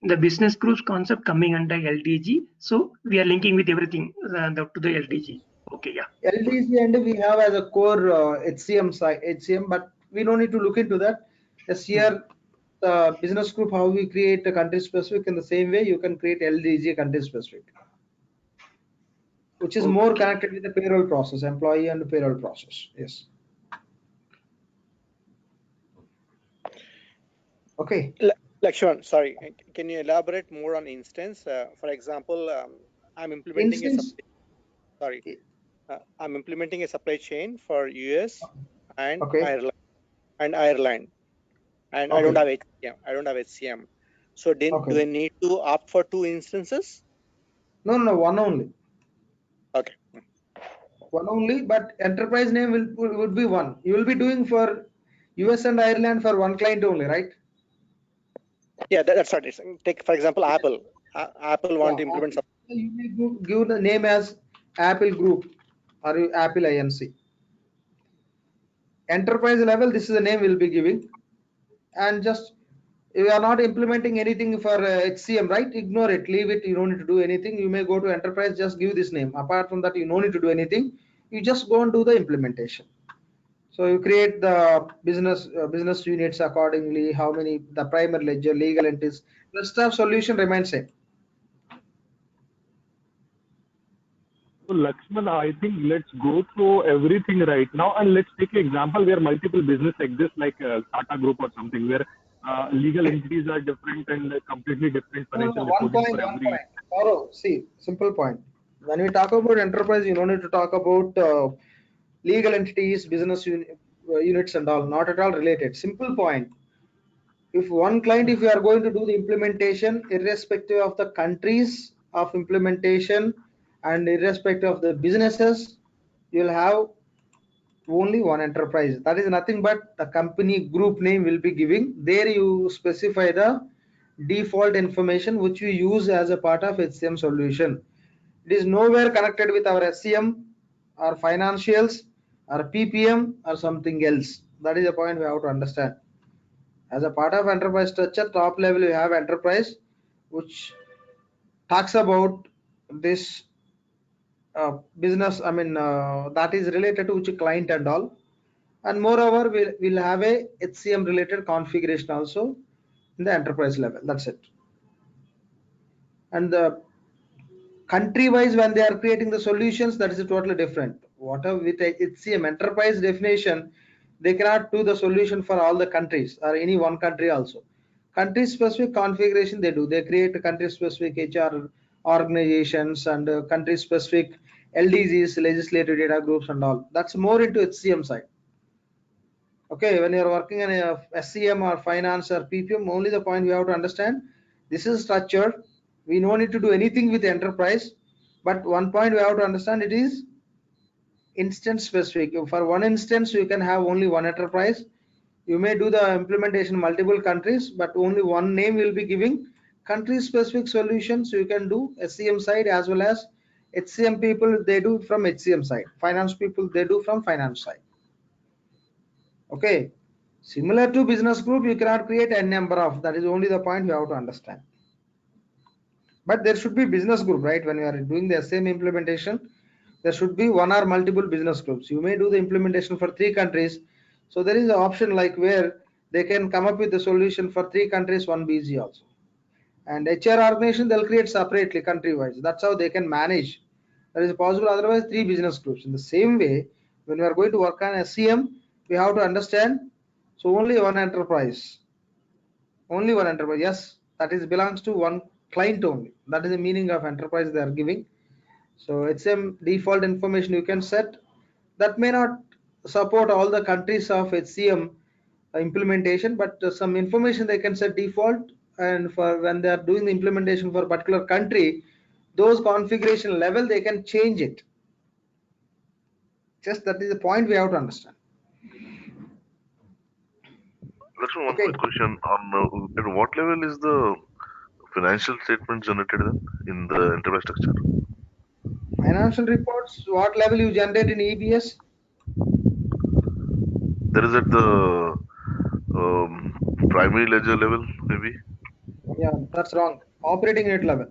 the business groups concept coming under LDG, so we are linking with everything to the LDG. Okay, yeah. LDC and we have as a core HCM side, but we don't need to look into that. Just here, the business group, how we create a country specific, in the same way you can create LDG country specific, which is more connected with the payroll process, employee and payroll process. Yes. Okay. Lakshman, sorry, can you elaborate more on instance? For example, I'm implementing I'm implementing a supply chain for US and Ireland, and I don't have HCM. So do I need to opt for 2 instances? No, one only. Okay. One only, but enterprise name would be one. You will be doing for US and Ireland for one client only, right? Yeah, that's right. Take for example Apple. Apple want to implement something. You may give the name as Apple Group or Apple Inc. Enterprise level, this is the name we'll be giving, and just you are not implementing anything for HCM, right? Ignore it, leave it. You don't need to do anything. You may go to enterprise, just give this name. Apart from that, you don't need to do anything. You just go and do the implementation. So you create the business units accordingly. How many, the primary ledger, legal entities. Rest of solution remains same. So Lakshman, I think let's go through everything right now, and let's take an example where multiple business exist, like Tata Group or something, where legal entities are different and completely different financial reporting for every. See, simple point. When we talk about enterprise, you don't need to talk about legal entities, business units and all. Not at all related. Simple point. If one client, if you are going to do the implementation, irrespective of the countries of implementation and irrespective of the businesses, you'll have only one enterprise. That is nothing but the company group name will be giving. There you specify the default information which we use as a part of HCM solution. It is nowhere connected with our SCM or financials or PPM or something else. That is the point we have to understand. As a part of enterprise structure, top level you have enterprise, which talks about this business. That is related to which client and all. And moreover, we'll have a HCM related configuration also in the enterprise level. That's it. And the country wise, when they are creating the solutions, that is totally different. Whatever with a HCM enterprise definition, they cannot do the solution for all the countries or any one country also. Country specific configuration they do. They create country specific HR organizations and country specific LDGs, legislative data groups and all. That's more into HCM side. Okay, when you're working in a SCM or finance or PPM, only the point you have to understand, This is structured. We no need to do anything with enterprise, but one point we have to understand, it is instance specific. For one instance, you can have only one enterprise. You may do the implementation in multiple countries, but only one name will be giving. Country specific solutions you can do SCM side as well as HCM people, they do from HCM side. Finance people, they do from finance side. Okay. Similar to business group, you cannot create a number of, that is only the point you have to understand. But there should be business group, right? When you are doing the same implementation, there should be one or multiple business groups. You may do the implementation for 3 countries. So there is an option like where they can come up with the solution for 3 countries, 1 BG also. And HR organization, they'll create separately country wise. That's how they can manage. That is possible. Otherwise, 3 business groups. In the same way, when we are going to work on SCM, we have to understand. So only one enterprise. Only one enterprise. Yes, that is belongs to one client only. That is the meaning of enterprise they are giving. So HCM default information you can set. That may not support all the countries of HCM implementation, but some information they can set default, and for when they are doing the implementation for a particular country, those configuration level they can change it. Just that is the point we have to understand. Lakshman, one quick question on at what level is the financial statement generated in the enterprise structure? Financial reports, what level you generate in EBS? There is at the primary ledger level, maybe? Yeah, that's wrong. Operating unit level.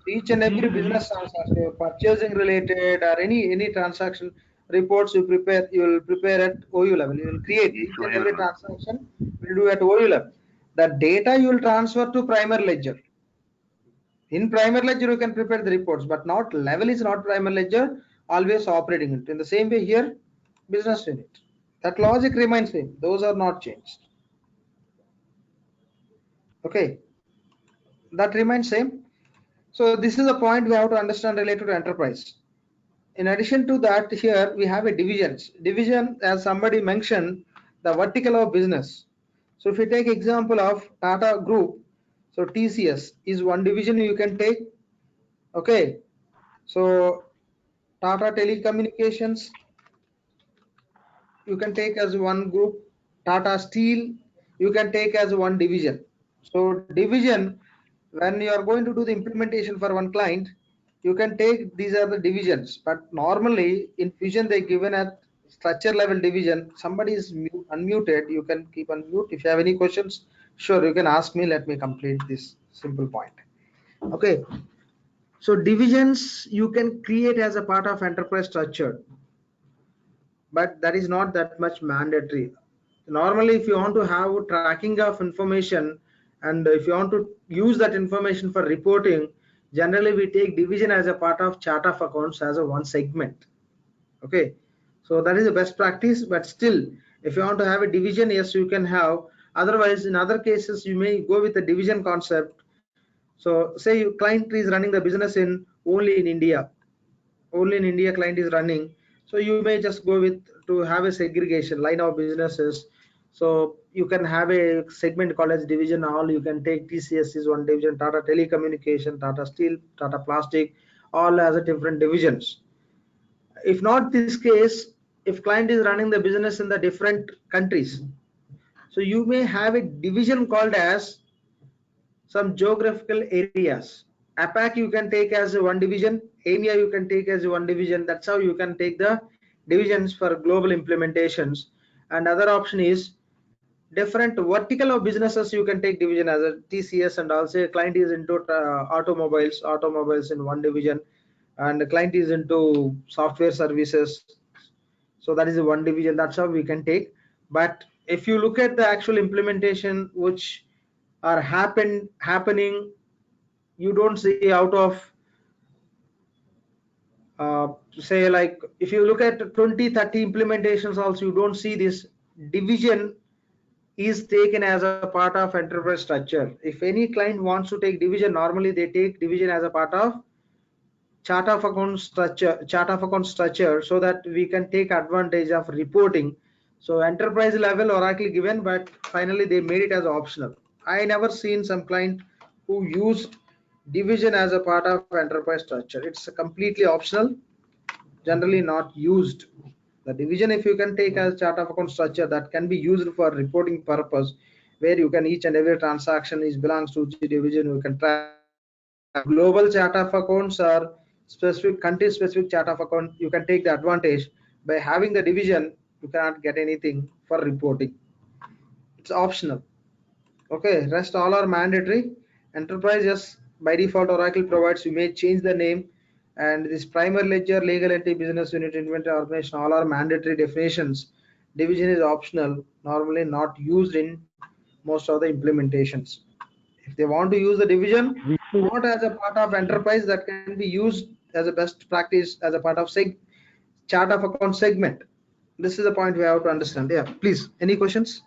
Each and every business transaction, purchasing related or any transaction reports you prepare, you will prepare at OU level. You will create each and every transaction will do at OU level. The data you will transfer to primary ledger. In primary ledger you can prepare the reports, but not level is not primary ledger, always operating unit. In the same way here, business unit. That logic remains same. Those are not changed. Okay, that remains same. So this is a point we have to understand related to enterprise. In addition to that, here we have a divisions. Division, as somebody mentioned, the vertical of business. So if you take example of Tata Group, so TCS is one division you can take. Okay, so Tata Telecommunications you can take as one group. Tata Steel you can take as one division. So division, when you are going to do the implementation for one client, you can take, these are the divisions, but normally in Fusion they given at structure level division. Somebody is unmuted, you can keep unmute. If you have any questions, sure, you can ask me. Let me complete this simple point. Okay, so divisions you can create as a part of enterprise structure, but that is not that much mandatory. Normally, if you want to have tracking of information and if you want to use that information for reporting, generally we take division as a part of chart of accounts as a one segment. Okay, so that is the best practice, but still if you want to have a division, yes, you can have. Otherwise, in other cases you may go with the division concept. So say your client is running the business in only in India, only in India client is running, so you may just go with to have a segregation line of businesses. So you can have a segment called as division all. You can take TCS is one division, Tata Telecommunication, Tata Steel, Tata Plastic, all as a different divisions. If not this case, if client is running the business in the different countries, so you may have a division called as some geographical areas. APAC you can take as one division, EMEA you can take as one division. That's how you can take the divisions for global implementations. And other option is different vertical of businesses you can take division as a TCS, and also a client is into automobiles in one division, and the client is into software services. So that is a one division. That's how we can take. But if you look at the actual implementation which are happening, you don't see out of say like if you look at 20-30 implementations also, you don't see this division is taken as a part of enterprise structure. If any client wants to take division, normally they take division as a part of chart of account structure, so that we can take advantage of reporting. So enterprise level Oracle given, but finally they made it as optional. I never seen some client who use division as a part of enterprise structure. It's completely optional, generally not used. The division, if you can take as chart of account structure, that can be used for reporting purpose, where you can each and every transaction is belongs to the division, you can track. Global chart of accounts or specific country specific chart of account, you can take the advantage. By having the division, you cannot get anything for reporting. It's optional. Okay, rest all are mandatory. Enterprises by default Oracle provides, you may change the name, and this primary ledger, legal entity, business unit, inventory, organization, all are mandatory definitions. Division is optional, normally not used in most of the implementations. If they want to use the division not as a part of enterprise, that can be used as a best practice as a part of chart of account segment. This is the point we have to understand. Yeah, please, any questions?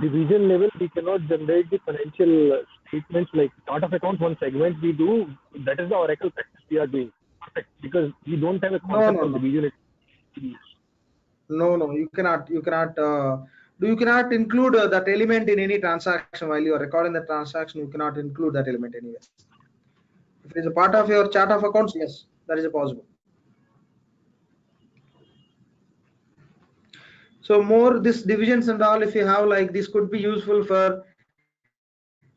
Division level, we cannot generate the financial statements like chart of accounts. One segment we do, that is the Oracle practice we are doing. Perfect, because we don't have a concept of division. No, you cannot. You cannot include that element in any transaction while you are recording the transaction. You cannot include that element anywhere. If it is a part of your chart of accounts, yes, that is possible. So more this divisions and all, if you have like this, could be useful for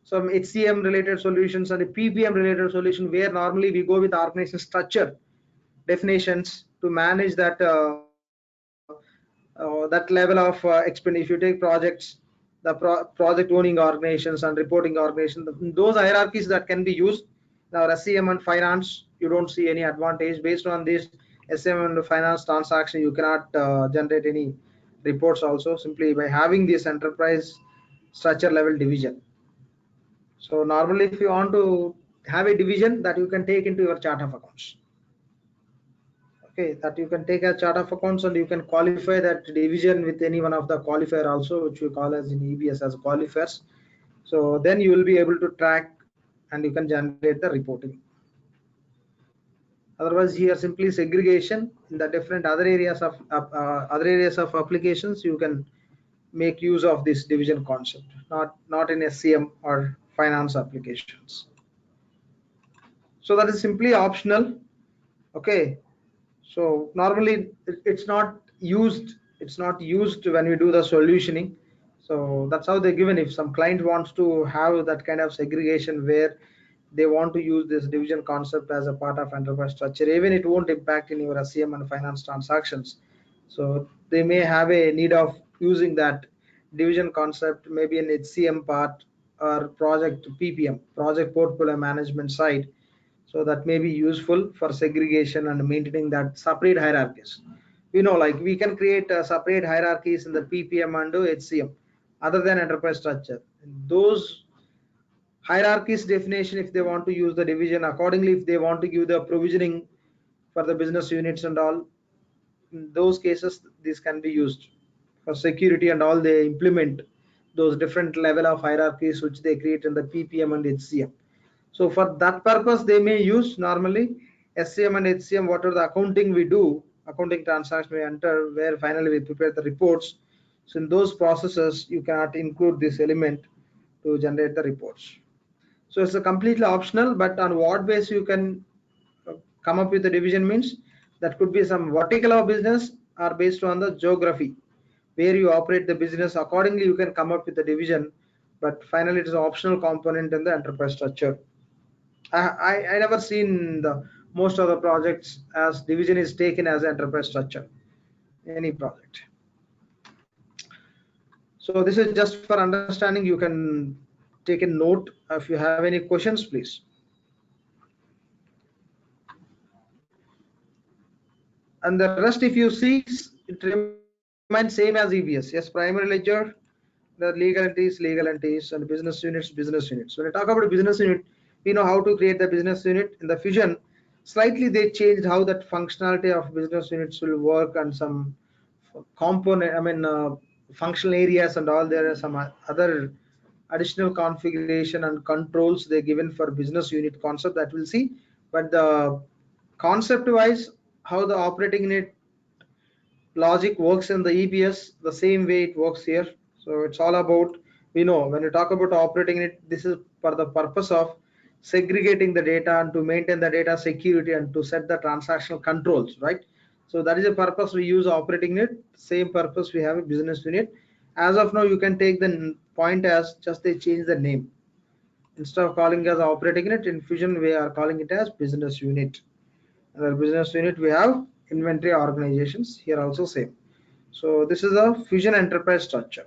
some HCM related solutions and the PPM related solution, where normally we go with organization structure definitions to manage that that level of expense. If you take projects, the project owning organizations and reporting organizations, those hierarchies that can be used. Now SCM and finance, you don't see any advantage based on this SCM and finance transaction. You cannot generate any reports also simply by having this enterprise structure level division. So normally if you want to have a division, that you can take into your chart of accounts. Okay, that you can take a chart of accounts and you can qualify that division with any one of the qualifier also, which we call as in EBS as qualifiers. So then you will be able to track and you can generate the reporting. Otherwise here simply segregation in the different other areas of applications, you can make use of this division concept, not in SCM or finance applications. So that is simply optional. Okay, so normally it's not used when we do the solutioning. So that's how they're given. If some client wants to have that kind of segregation where they want to use this division concept as a part of enterprise structure, even it won't impact in your SCM and finance transactions. So they may have a need of using that division concept maybe in HCM part or project PPM, project portfolio management side. So that may be useful for segregation and maintaining that separate hierarchies. We know like we can create separate hierarchies in the PPM and HCM other than enterprise structure. Those hierarchies definition, if they want to use the division accordingly, if they want to give the provisioning for the business units and all, in those cases this can be used for security and all. They implement those different level of hierarchies which they create in the PPM and HCM. So for that purpose they may use normally SCM and HCM, whatever the accounting we do, accounting transaction we enter, where finally we prepare the reports. So in those processes you cannot include this element to generate the reports. So it's a completely optional, but on what base you can come up with the division means that could be some vertical of business or based on the geography where you operate the business. Accordingly you can come up with the division, but finally it is an optional component in the enterprise structure. I never seen the most of the projects as division is taken as enterprise structure, any project. So this is just for understanding. You can take a note. If you have any questions, please. And the rest, if you see, it remains same as EBS. Yes, primary ledger, the legal entities, and business units. When I talk about a business unit, we know how to create the business unit. In the fusion, slightly they changed how that functionality of business units will work and some component, functional areas and all. There are some other additional configuration and controls they given for business unit concept that we'll see. But the concept wise, how the operating unit logic works in the EBS, the same way it works here. So it's all about we know when we talk about operating unit, this is for the purpose of segregating the data and to maintain the data security and to set the transactional controls, right? So that is the purpose we use operating unit. Same purpose we have a business unit. As of now, you can take the point as just they change the name. Instead of calling it as operating unit, in Fusion we are calling it as business unit. And our business unit we have inventory organizations, here also same. So this is a Fusion enterprise structure.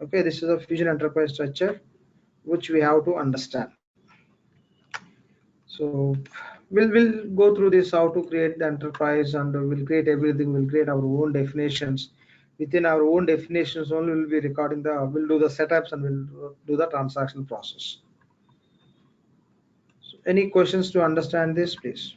Okay, this is a Fusion enterprise structure which we have to understand. So we'll go through this, how to create the enterprise, and we'll create everything. We'll create our own definitions. Within our own definitions only we'll be recording we'll do the setups and we'll do the transaction process. So any questions to understand this, please?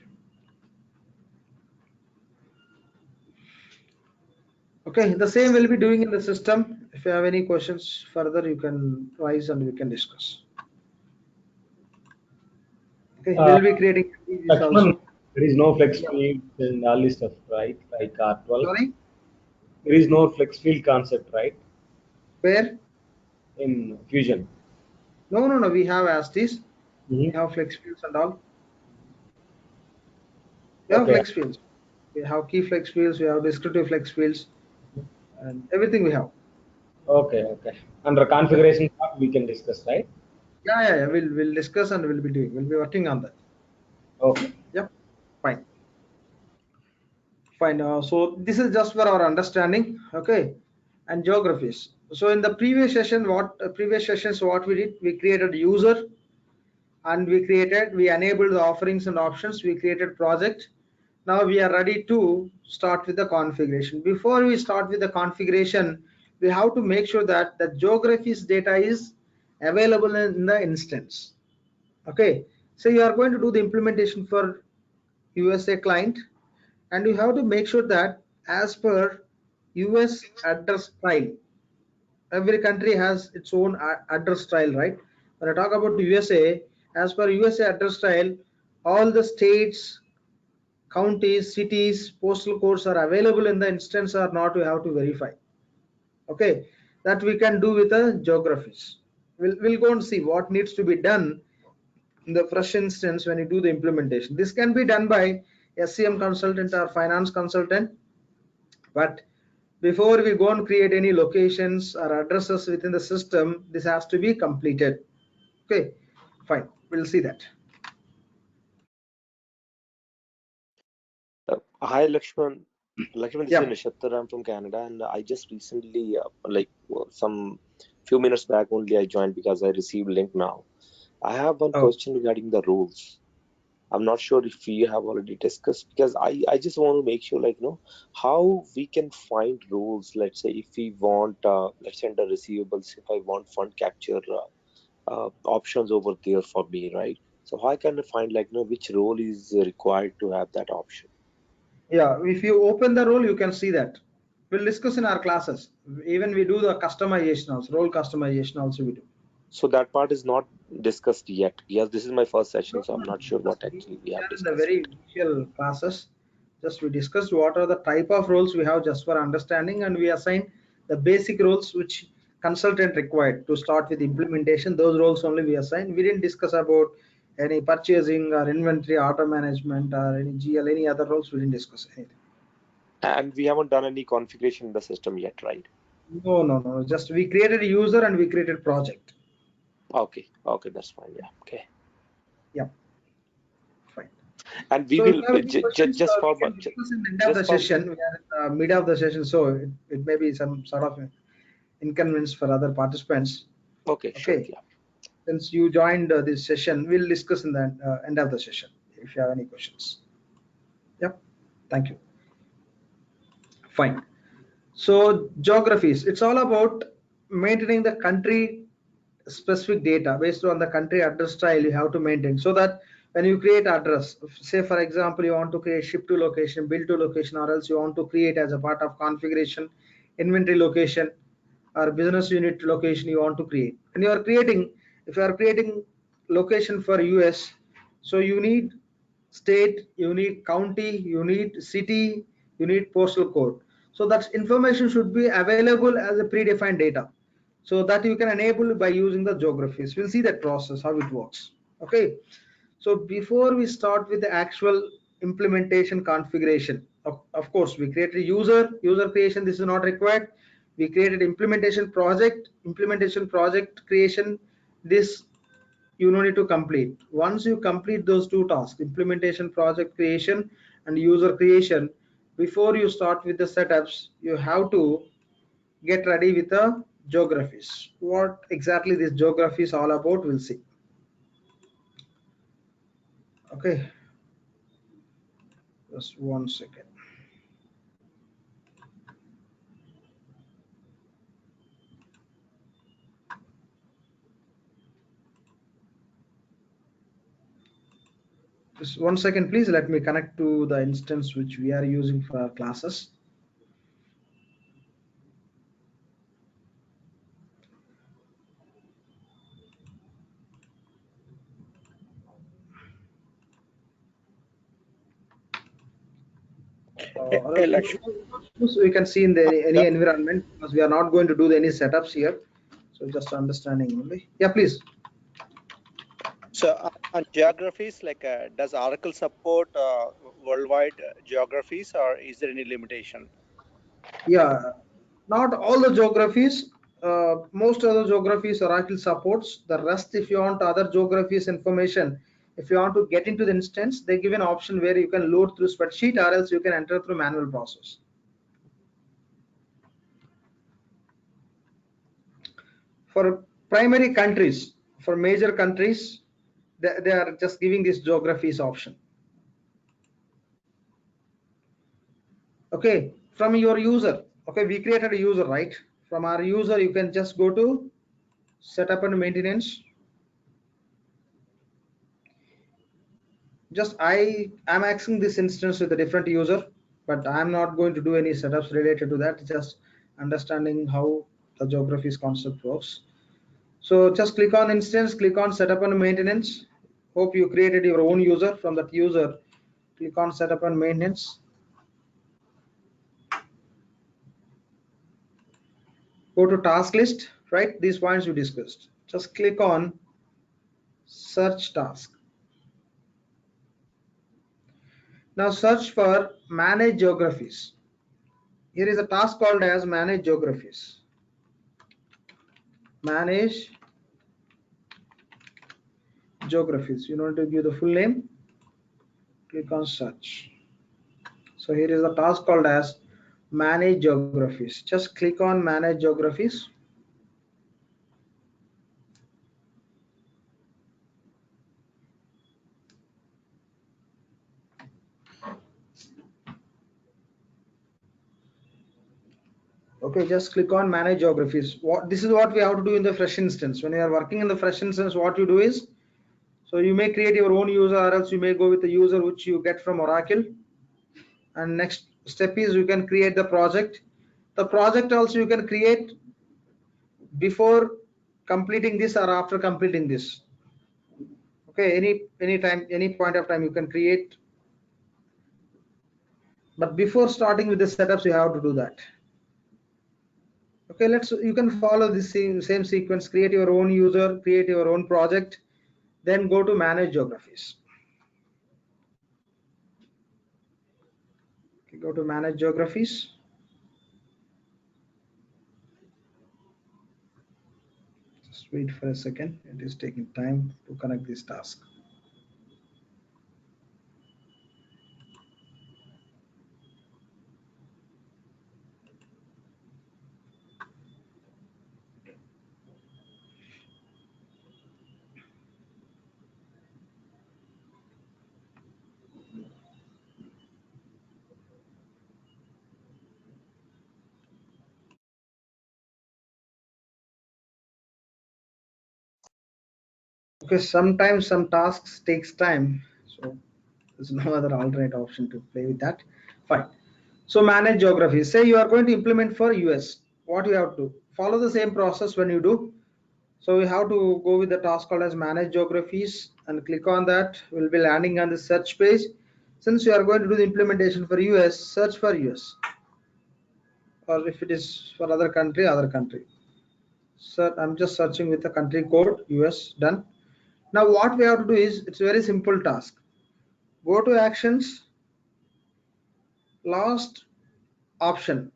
Okay, the same we'll be doing in the system. If you have any questions further, you can raise and we can discuss. Okay, we'll be creating this also. There is no flex field and all this stuff, right? Like R12. Sorry? There is no flex field concept, right? Where? In Fusion. No. We have as this. We have flex fields and all. We have flex fields. We have key flex fields. We have descriptive flex fields, and everything we have. Okay. Under configuration part, we can discuss, right? Yeah. We'll discuss and we'll be working on that. Okay. Yep. Fine. So this is just for our understanding. Okay. And geographies. So in the previous sessions, what we did, we created user, and we enabled the offerings and options. We created project. Now we are ready to start with the configuration. Before we start with the configuration, we have to make sure that the geographies data is available in the instance. Okay, so you are going to do the implementation for USA client, and you have to make sure that as per US address style, every country has its own address style, right? When I talk about USA, as per USA address style, all the states, counties, cities, postal codes are available in the instance or not, we have to verify. Okay, that we can do with the geographies. We'll go and see what needs to be done in the fresh instance when you do the implementation. This can be done by SCM consultant or finance consultant, but before we go and create any locations or addresses within the system, this has to be completed. Okay, fine, we'll see that. Hi Lakshman. Lakshman, this is Nishattar. I'm from Canada, and I just recently, some few minutes back only, I joined because I received link now. I have one question regarding the rules. I'm not sure if we have already discussed, because I just want to make sure, how we can find rules. Let's say if we want, let's say under receivables, if I want fund capture options over there for me, right? So how can I find, which role is required to have that option? Yeah, if you open the role, you can see that. We'll discuss in our classes. Even we do the customization also, role customization also we do. So that part is not discussed yet. Yes, this is my first session, so I'm not sure what actually we have discussed. In the very initial classes, just we discussed what are the type of roles we have just for understanding, and we assign the basic roles which consultant required to start with implementation. Those roles only we assign. We didn't discuss about any purchasing or inventory, order management, or any GL, any other roles. We didn't discuss anything. And we haven't done any configuration in the system yet, right? No. Just we created a user and we created project. Okay, that's fine. Yeah, okay. Yeah, fine. And we will just for end of the session. We are in the mid of the session, so it may be some sort of inconvenience for other participants. Okay, sure. Yeah. Since you joined this session, we'll discuss in the end of the session if you have any questions. Yep, thank you. Fine. So geographies, it's all about maintaining the country specific data based on the country address style. You have to maintain so that when you create address, say for example you want to create ship to location, bill to location, or else you want to create as a part of configuration inventory location or business unit location you want to create, and you are creating, if you are creating location for US, so you need state, you need county, you need city, you need postal code. So that information should be available as a predefined data. So that you can enable by using the geographies. We'll see that process, how it works. Okay. So before we start with the actual implementation configuration, of course, we created a user creation. This is not required. We created implementation project creation. This you don't need to complete. Once you complete those two tasks, implementation project creation and user creation, before you start with the setups, you have to get ready with the geographies. What exactly this geography is all about, we'll see. Okay, just 1 second. Just 1 second, please. Let me connect to the instance which we are using for our classes. We can see in any environment, because we are not going to do any setups here. So just understanding only. Yeah, please. So on geographies, like does Oracle support worldwide geographies, or is there any limitation? Yeah, not all the geographies. Most of the geographies Oracle supports. The rest, if you want other geographies information, if you want to get into the instance, they give an option where you can load through spreadsheet, or else you can enter through manual process. For primary countries, for major countries, they are just giving this geographies option. Okay, from your user, okay, we created a user, right? From our user, you can just go to setup and maintenance. Just I'm accessing this instance with a different user, but I'm not going to do any setups related to that, just understanding how the geographies concept works. So just click on instance, click on setup and maintenance. Hope you created your own user. From that user, click on setup and maintenance. Go to task list, right? These points we discussed. Just click on search task. Now search for manage geographies. Here is a task called as manage geographies. Manage geographies. You want to give the full name. Click on search. So here is a task called as manage geographies. Just click on manage geographies. Okay, just click on manage geographies. This is what we have to do in the fresh instance. When you are working in the fresh instance, what you do is, so you may create your own user, or else you may go with the user which you get from Oracle. And next step is you can create the project. The project also you can create before completing this or after completing this. Okay, any time, any point of time you can create, but before starting with the setups you have to do that. Okay, you can follow the same sequence. Create your own user, create your own project, then go to manage geographies. Okay, go to manage geographies. Just wait for a second. It is taking time to connect this task. Okay, sometimes some tasks takes time, so there's no other alternate option to play with that. Fine. So manage geography. Say you are going to implement for US. What you have to do? Follow the same process when you do. So we have to go with the task called as manage geographies and click on that. We'll be landing on the search page. Since you are going to do the implementation for US, search for US. Or if it is for other country, other country. So I'm just searching with the country code US. Done. Now what we have to do is, it's a very simple task. Go to actions, last option,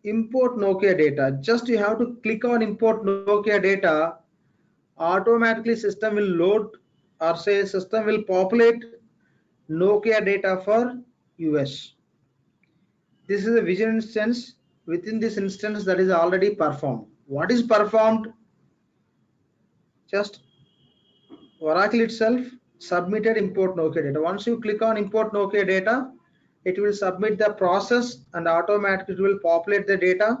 import Nokia data. Just you have to click on import Nokia data. Automatically system will load, or say system will populate Nokia data for US. This is a vision instance. Within this instance, that is already performed. What is performed? Just Oracle itself submitted import Nokia data. Once you click on import Nokia data, it will submit the process and automatically it will populate the data.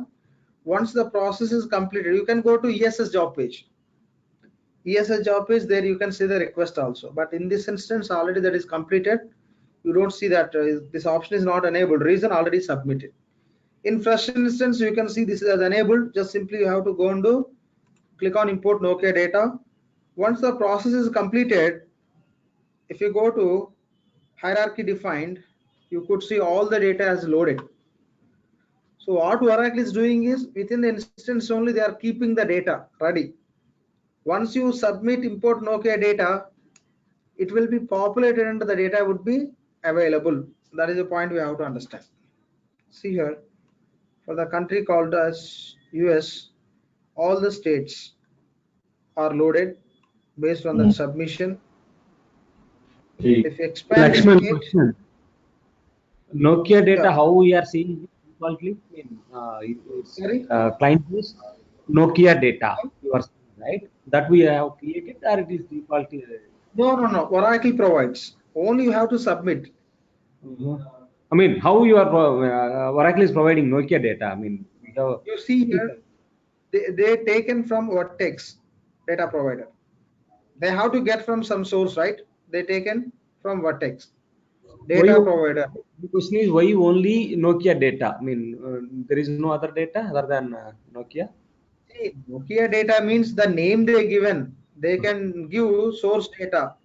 Once the process is completed, you can go to ESS job page. ESS job page, there you can see the request also. But in this instance, already that is completed. You don't see that this option is not enabled. Reason already submitted. In fresh instance, you can see this is enabled. Just simply you have to go and do click on import Nokia data. Once the process is completed, if you go to hierarchy defined, you could see all the data is loaded. So what Oracle is doing is, within the instance only they are keeping the data ready. Once you submit import Nokia data, it will be populated and the data would be available. That is the point we have to understand. See here, for the country called as US, all the states are loaded based on that submission. If you expand Lakshman, state, question. Nokia data, how we are seeing defaultly in it's, client is Nokia data, you are saying, right? That we have created, or it is defaultly? No. Oracle provides. Only you have to submit. I mean, how you are Oracle is providing Nokia data? I mean, we have. You see here, they taken from Vertex data provider. They have to get from some source, right? They taken from Vertex data provider. The question is, why only Nokia data? I mean, there is no other data other than Nokia. See, Nokia data means the name they given. They can give source data,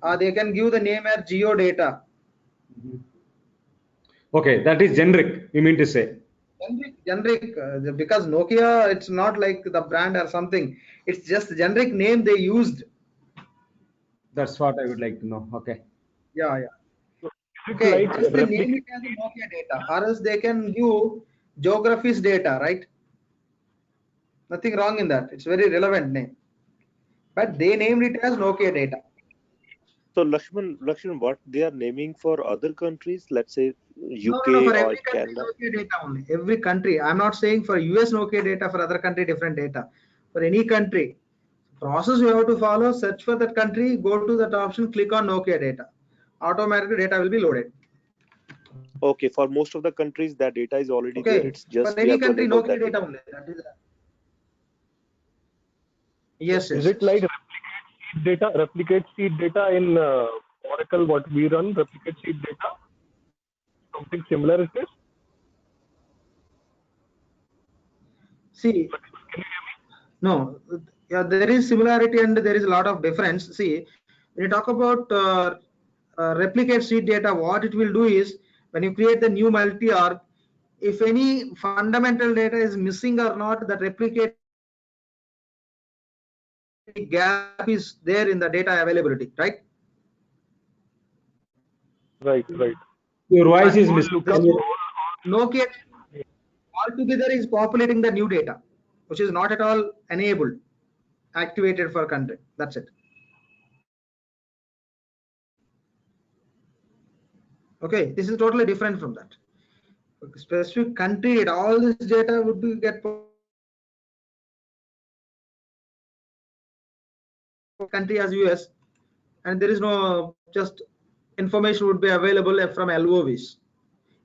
or they can give the name as geo data. Okay, that is generic. You mean to say? Generic, because Nokia, it's not like the brand or something. It's just generic name they used. That's what I would like to know. Okay. Yeah. Okay, just they name it as Nokia data, or else they can give Geographies data, right? Nothing wrong in that. It's very relevant name. But they named it as Nokia data. So Lakshman, what they are naming for other countries, let's say UK No, for or every country Canada? Nokia data only. Every country. I'm not saying for US Nokia data, for other country different data. For any country, process you have to follow, search for that country, go to that option, click on Nokia data. Automatically data will be loaded. Okay, for most of the countries that data is already there. It's just for we any have to country enable Nokia that data data. only. That is yes. Is it like replicate seed data in Oracle, what we run, replicate seed data? Something similar is this? See, no, yeah, there is similarity and there is a lot of difference. See, when you talk about replicate seed data, what it will do is, when you create the new multi-org, if any fundamental data is missing or not, that replicate gap is there in the data availability, right? Right. Your voice is missing. Nokia altogether is populating the new data, which is not at all enabled, activated for country. That's it. Okay, this is totally different from that. Specific country, all this data would be get country as US, and there is no just information would be available from LOVs.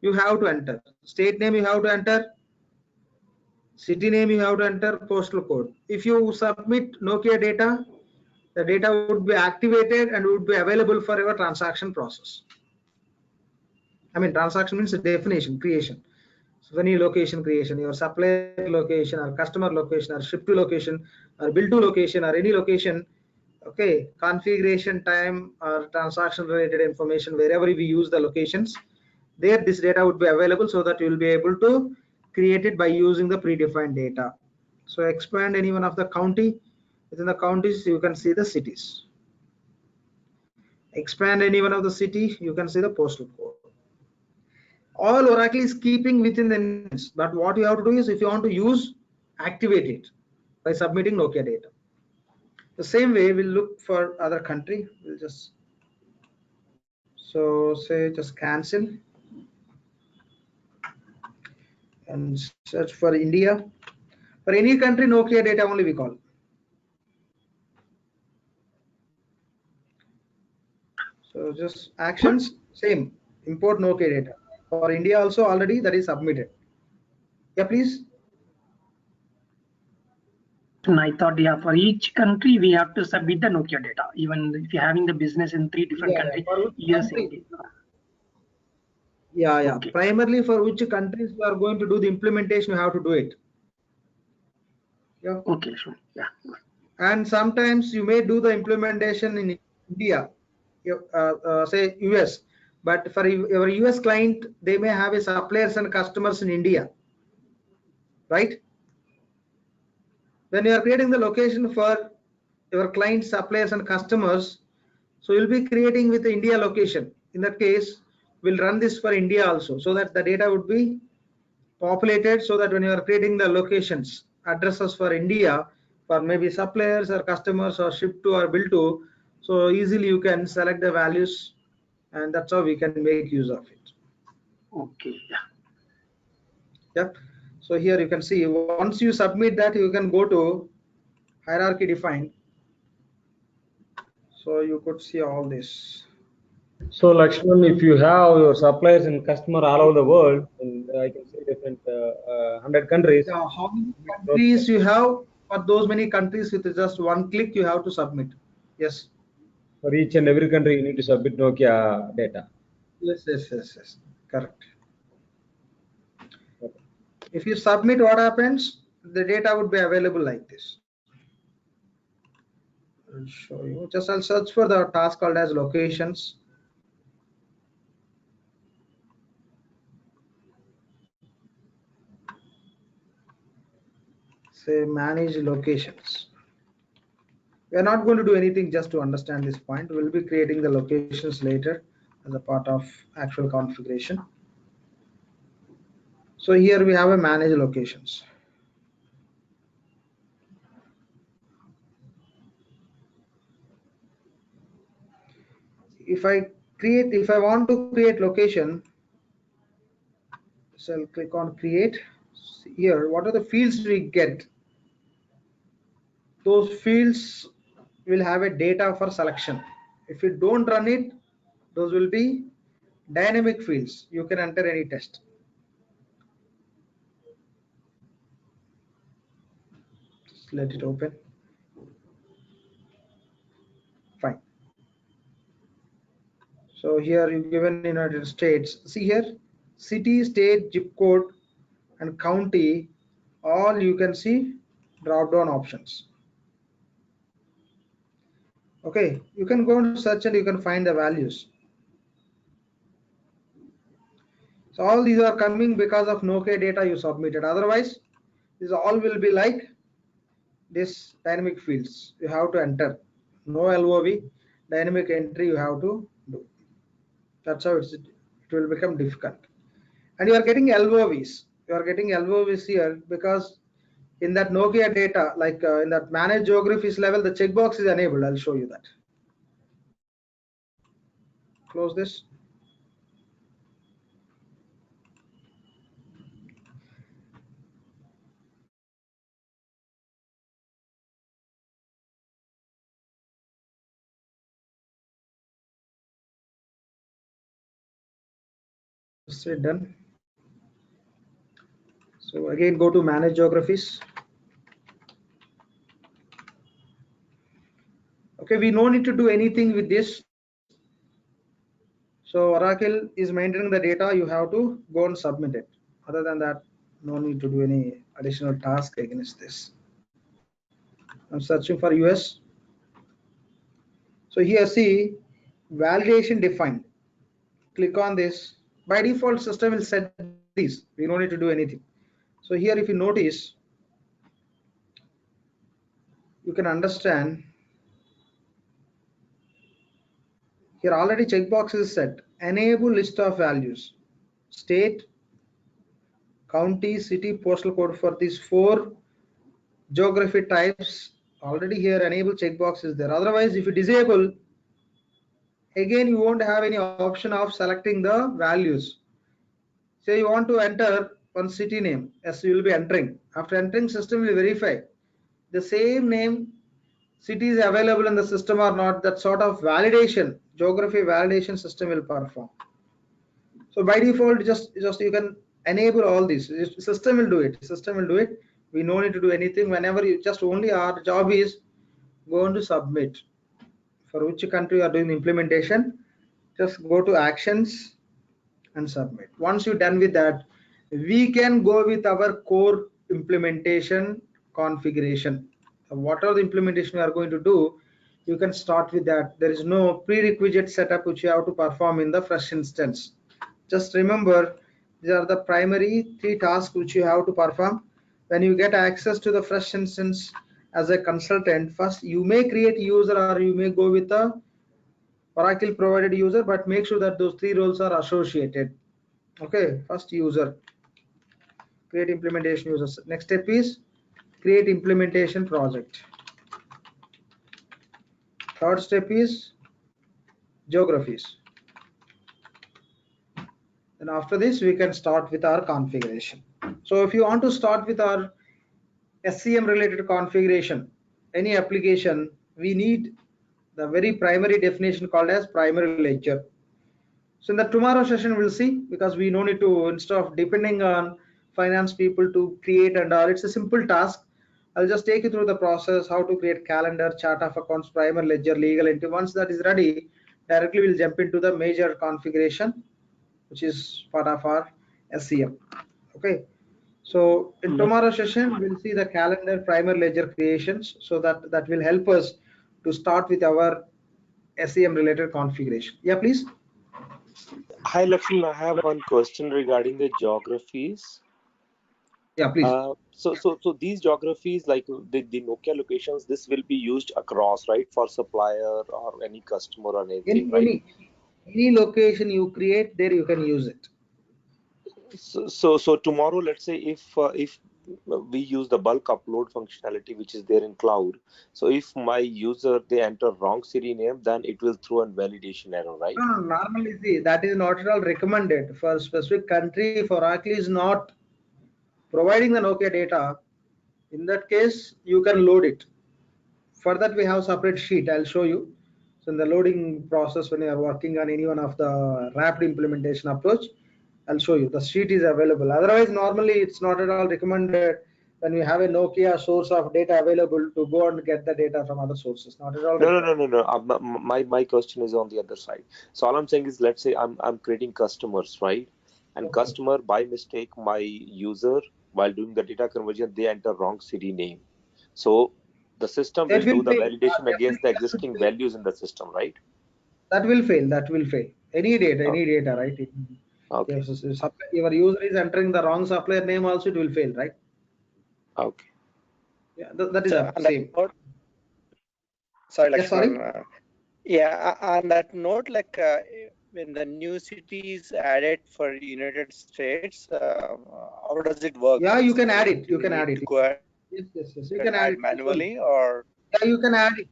You have to enter state name, you have to enter city name, you have to enter postal code. If you submit Nokia data, the data would be activated and would be available for your transaction process. I mean, transaction means definition, creation. So any location creation, your supplier location or customer location or ship to location or bill to location or any location, okay, configuration time or transaction related information, wherever we use the locations, there this data would be available, so that you will be able to create it by using the predefined data. So expand any one of the county. Within the counties, you can see the cities. Expand any one of the city, you can see the postal code. All Oracle is keeping within the instance, but what you have to do is, if you want to use, activate it by submitting Nokia data. The same way we'll look for other country. We'll just say just cancel and search for India. For any country, Nokia data only we call. So just actions, same, import Nokia data. For India also already that is submitted. Yeah, please. I thought, yeah, for each country we have to submit the Nokia data, even if you're having the business in 3 different countries. Yes, indeed. Yeah. Okay. Primarily for which countries you are going to do the implementation, you have to do it. Yeah. Okay, sure. Yeah. And sometimes you may do the implementation in India, say US, but for your US client, they may have a suppliers and customers in India, right? When you are creating the location for your client, suppliers and customers, so you'll be creating with the India location. In that case, we'll run this for India also, so that the data would be populated, so that when you are creating the locations, addresses for India, for maybe suppliers or customers or ship to or bill to, so easily you can select the values, and that's how we can make use of it. Okay. Yep. So here you can see, once you submit that, you can go to hierarchy defined. So you could see all this. So Lakshman, if you have your suppliers and customer all over the world, and I can say different 100 countries. How many countries you have? For those many countries, with just one click, you have to submit. Yes. For each and every country, you need to submit Nokia data. Yes. Correct. Okay. If you submit, what happens? The data would be available like this. I'll show you. Just I'll search for the task called as locations. Say manage locations. We are not going to do anything just to understand this point. We'll be creating the locations later as a part of actual configuration. So here we have a manage locations. If I want to create location, so I'll click on create. Here, what are the fields we get? Those fields will have a data for selection. If you don't run it, those will be dynamic fields. You can enter any text. Just let it open. Fine. So here you given United States. See here, city, state, zip code, and county. All you can see drop-down options. Okay, you can go and search and you can find the values. So all these are coming because of Nokia data you submitted. Otherwise, these all will be like this dynamic fields. You have to enter. No LOV, dynamic entry you have to do. That's how it will become difficult. And you are getting LOVs. You are getting LOVs here because in that Nokia data, like in that manage geographies level, the checkbox is enabled. I'll show you that. Close this. Say done. So again, go to manage geographies. Okay, we no need to do anything with this. So Oracle is maintaining the data. You have to go and submit it. Other than that, no need to do any additional task against this. I'm searching for US. So here see validation defined. Click on this. By default, system will set these. We don't need to do anything. So here, if you notice, you can understand here already checkbox is set. Enable list of values. State, county, city, postal code for these 4 geography types. Already here enable checkbox is there. Otherwise, if you disable, again you won't have any option of selecting the values. Say you want to enter one city name, as you will be entering. After entering, system will verify the same name city is available in the system or not. That sort of validation, geography validation system will perform. So by default, just you can enable all these. System will do it. System will do it. We no need to do anything. Whenever you just only our job is go to submit. For which country you are doing the implementation, just go to actions and submit. Once you're done with that, we can go with our core implementation configuration. So whatever the implementation we are going to do, you can start with that. There is no prerequisite setup which you have to perform in the fresh instance. Just remember, these are the primary 3 tasks which you have to perform. When you get access to the fresh instance as a consultant, first you may create user or you may go with the Oracle provided user, but make sure that those 3 roles are associated. Okay, first user, create implementation users. Next step is create implementation project. Third step is geographies. And after this, we can start with our configuration. So if you want to start with our SCM related configuration, any application, we need the very primary definition called as primary ledger. So in the tomorrow session, we'll see, because we no need to, instead of depending on finance people to create and all, it's a simple task. I'll just take you through the process, how to create calendar, chart of accounts, primary ledger, legal entity. Once that is ready, directly we'll jump into the major configuration, which is part of our SCM. Okay. So in tomorrow's session, we'll see the calendar primary ledger creations. So that will help us to start with our SCM related configuration. Yeah, please. Hi, Lakshman. I have one question regarding the geographies. Yeah, please. So these geographies, like the Nokia locations, this will be used across, right, for supplier or any customer or anything, right? Any location you create, there you can use it. So tomorrow, let's say if we use the bulk upload functionality which is there in cloud, so if my user they enter wrong city name, then it will throw a validation error, right? No, normally see, that is not at all recommended for specific country. For Oracle is not providing the Nokia data. In that case, you can load it. For that, we have separate sheet. I'll show you. So in the loading process, when you are working on any one of the wrapped implementation approach, I'll show you. The sheet is available. Otherwise, normally it's not at all recommended when we have a Nokia source of data available to go and get the data from other sources. Not at all. No. My question is on the other side. So all I'm saying is, let's say I'm creating customers, right? And customer by mistake, my user while doing the data conversion, they enter wrong city name. So the system will do the validation against the existing values in the system, right? That will fail. That will fail. Any data, right? Okay. If your user is entering the wrong supplier name, also it will fail, right? Okay. Yeah, that is the same. Sorry, Lakshman. Yeah, on that note, like when the new city is added for United States, how does it work? Yeah, you can add it. You can add it. Yes. You can add it manually, or yeah, you can add it.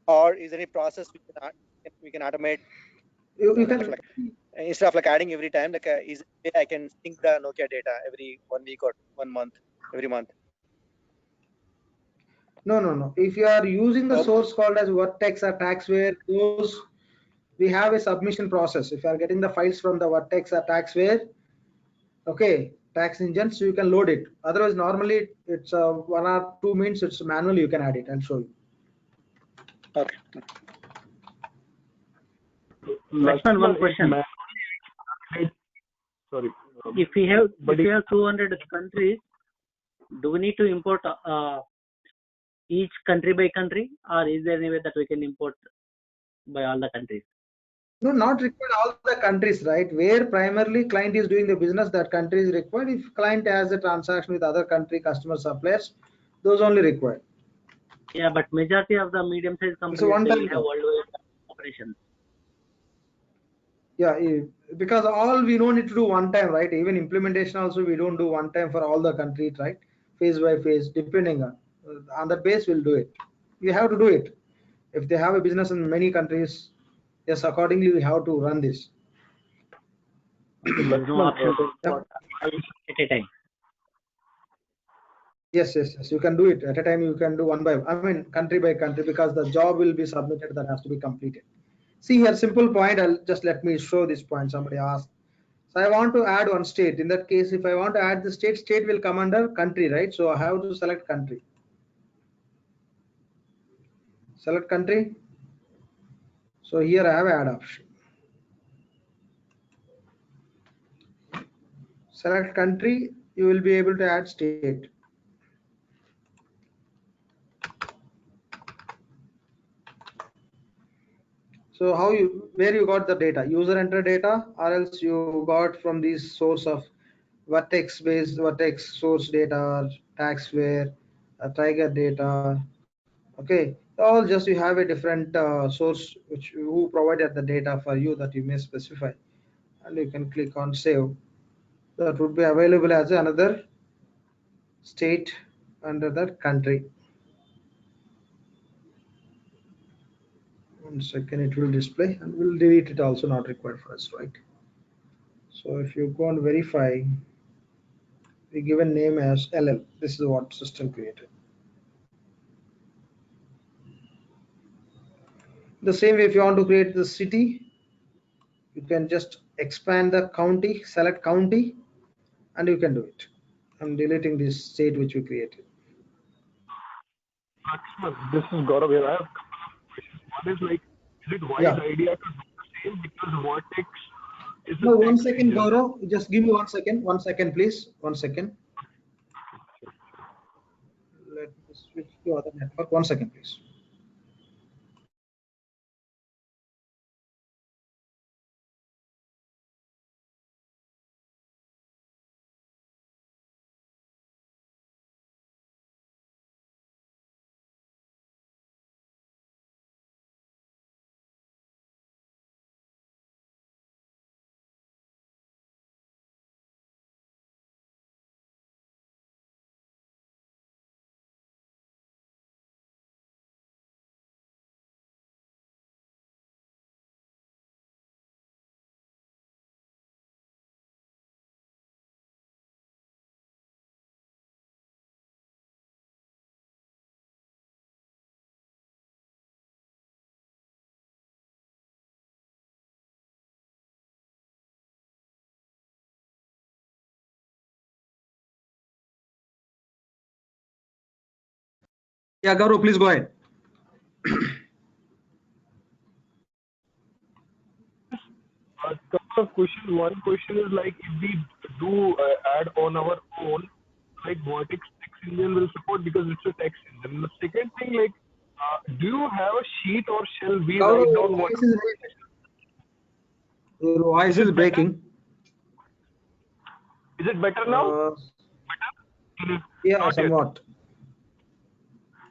Or is there any process we can automate? You can like, instead of like adding every time, like I can sync the Nokia data every 1 week or 1 month, every month. No. If you are using the source called as Vertex or Taxware, those we have a submission process. If you are getting the files from the Vertex or Taxware, okay, tax engine, so you can load it. Otherwise, normally it's 1 or 2 minutes. It's manually. You can add it. I'll show you. Okay. Lakshman, one question. Sorry. If we have 200 countries, do we need to import each country by country, or is there any way that we can import by all the countries? No, not required all the countries, right? Where primarily client is doing the business, that country is required. If client has a transaction with other country customer suppliers, those only required. Yeah, but majority of the medium-sized companies they will have worldwide operations. Yeah, because all we don't need to do one time, right? Even implementation also we don't do one time for all the countries, right? Phase by phase, depending on that base, we'll do it. You have to do it. If they have a business in many countries, yes, accordingly we have to run this. There's no option to import at a time. Yes, you can do it at a time. You can do one by, I mean, country by country, because the job will be submitted that has to be completed. See here, simple point. I'll just let me show this point. Somebody asked. So I want to add one state. In that case, if I want to add the state will come under country, right? So I have to select country. Select country. So here I have add option. Select country. You will be able to add state. So where you got the data? User enter data, or else you got from this source of vertex source data, taxware, tiger data. Okay, all just you have a different source who provided the data for you that you may specify, and you can click on save. That would be available as another state under that country. 1 second, it will display, and we'll delete it also, not required for us, right? So if you go and verify, we give a name as LL. This is what system created. The same way, if you want to create the city, you can just expand the county, select county, and you can do it. I'm deleting this state which we created. This is Gaurav here. I have a couple of questions. One is like, is it wise idea to do the same because vertex is no, 1 second, Gaurav. Just give me 1 second. 1 second, please. 1 second. Let me switch to other network. 1 second, please. Yeah, Gaurav, please go ahead. A couple of questions. One question is like, if we do add on our own, like vertex text engine will support because it's a text engine. The second thing, like, do you have a sheet or shall we Gaurav, write down what? Your voice is breaking. Is it better now? Better? Yeah, somewhat.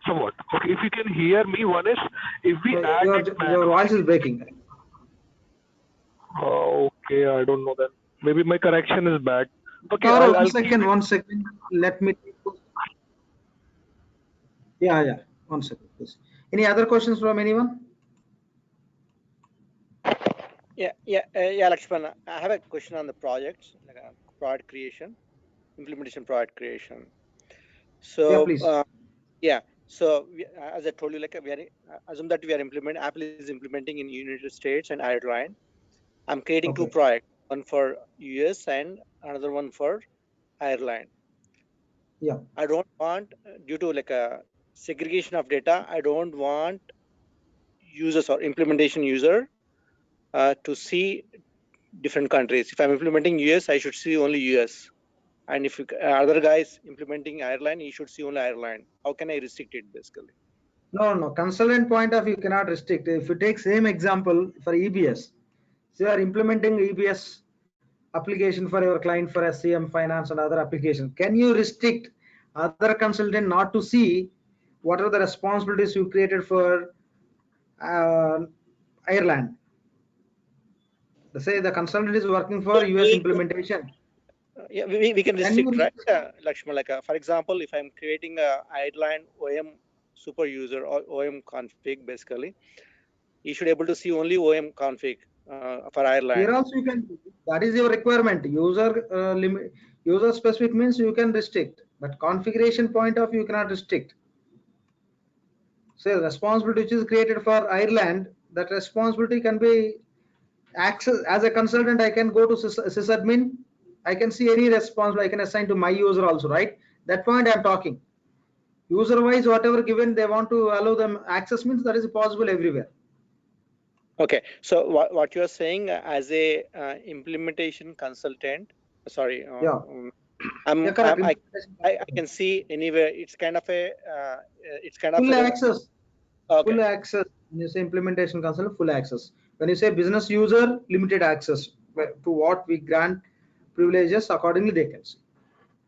Somewhat. Okay, if you can hear me, one is if we add your voice is breaking. Okay, I don't know then. Maybe my correction is bad. Okay, Gaurav, 1 second. Let me. Yeah. 1 second, please. Any other questions from anyone? Yeah, Lakshman. I have a question on the projects, like a product creation, implementation product creation. So, so as I told you, like we are assume that we are Apple is implementing in United States and Ireland. I'm creating two projects, one for US and another one for Ireland. Yeah. I don't want, due to like a segregation of data, I don't want users or implementation user to see different countries. If I'm implementing US, I should see only US. And if other guys implementing Ireland, you should see only Ireland. How can I restrict it basically? No. Consultant point of view cannot restrict. If you take same example for EBS, so you are implementing EBS application for your client for SCM, finance, and other application. Can you restrict other consultant not to see what are the responsibilities you created for Ireland? Let's say the consultant is working for US implementation. Yeah, we can restrict, right, Lakshman? Like, for example, if I'm creating a Ireland OM super user or OM config, basically, you should able to see only OM config for Ireland. Here also you can, that is your requirement. User specific means you can restrict, but configuration point of view you cannot restrict. So responsibility which is created for Ireland, that responsibility can be access as a consultant. I can go to sysadmin. I can see any responsibility I can assign to my user also, right? That point I'm talking. User wise, whatever given they want to allow them access means that is possible everywhere. Okay, so what you are saying as a implementation consultant, sorry, I can see anywhere. It's kind of a full access. Okay. Full access. When you say implementation consultant, full access. When you say business user, limited access to what we grant privileges accordingly they can see.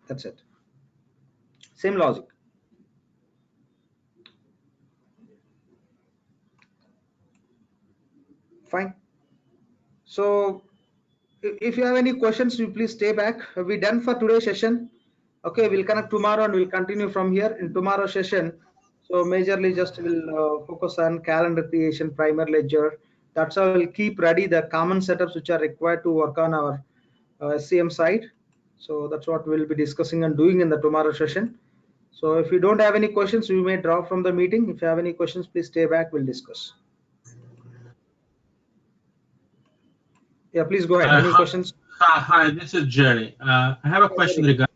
That's it. Same logic. Fine. So if you have any questions, you please stay back. We're done for today's session. Okay, we'll connect tomorrow and we'll continue from here in tomorrow's session. So majorly just will focus on calendar creation, primer ledger. That's how we'll keep ready the common setups which are required to work on our SCM side. So that's what we'll be discussing and doing in the tomorrow session. So if you don't have any questions, you may drop from the meeting. If you have any questions, please stay back. We'll discuss. Yeah, please go ahead. Any questions? Hi, this is Jerry. I have a question regarding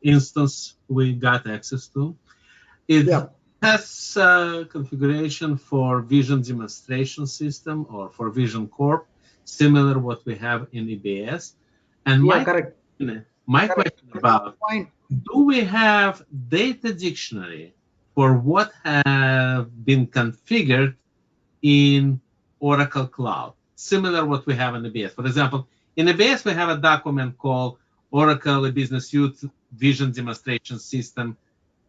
instance we got access to. It has configuration for vision demonstration system or for vision corp, similar what we have in EBS. And my question about, do we have data dictionary for what have been configured in Oracle Cloud, similar what we have in EBS? For example, in EBS, we have a document called Oracle Business Suite Vision Demonstration System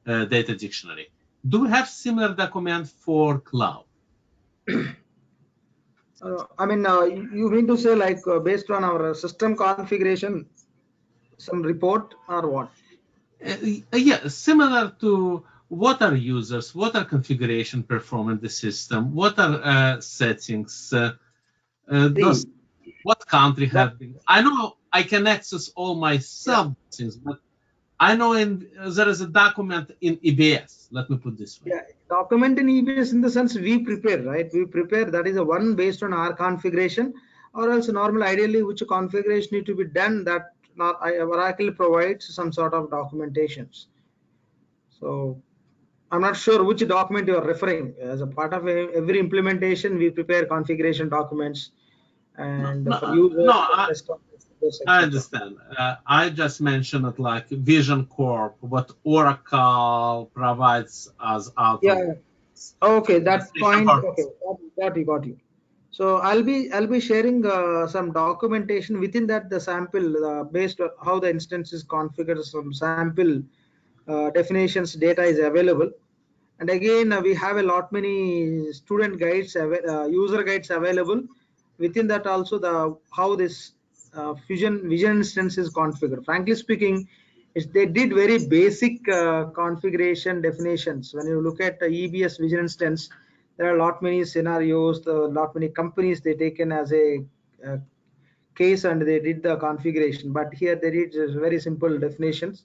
Data Dictionary. Do we have similar document for cloud? I mean, you mean to say like based on our system configuration, some report or what? Yeah, similar to what are users, what are configuration performing the system, what are settings, those, what country have been. I know I can access all my sub things, but I know there is a document in EBS. Let me put this way. Yeah, document in EBS in the sense we prepare, right? We prepare, that is a one based on our configuration, or else normal ideally which configuration need to be done, that Oracle provides some sort of documentations. So I'm not sure which document you are referring. As a part of every implementation, we prepare configuration documents and for users. I understand. I just mentioned it like Vision Corp, what Oracle provides us out. Yeah. Okay, that point. Okay, got you. So I'll be sharing some documentation within that, the sample based on how the instance is configured. Some sample definitions data is available, and again we have a lot many student guides, user guides available. Within that also the how this vision instance is configured. Frankly speaking, they did very basic configuration definitions. When you look at the EBS vision instance, there are a lot many scenarios, a lot many companies they taken as a case and they did the configuration. But here they did very simple definitions.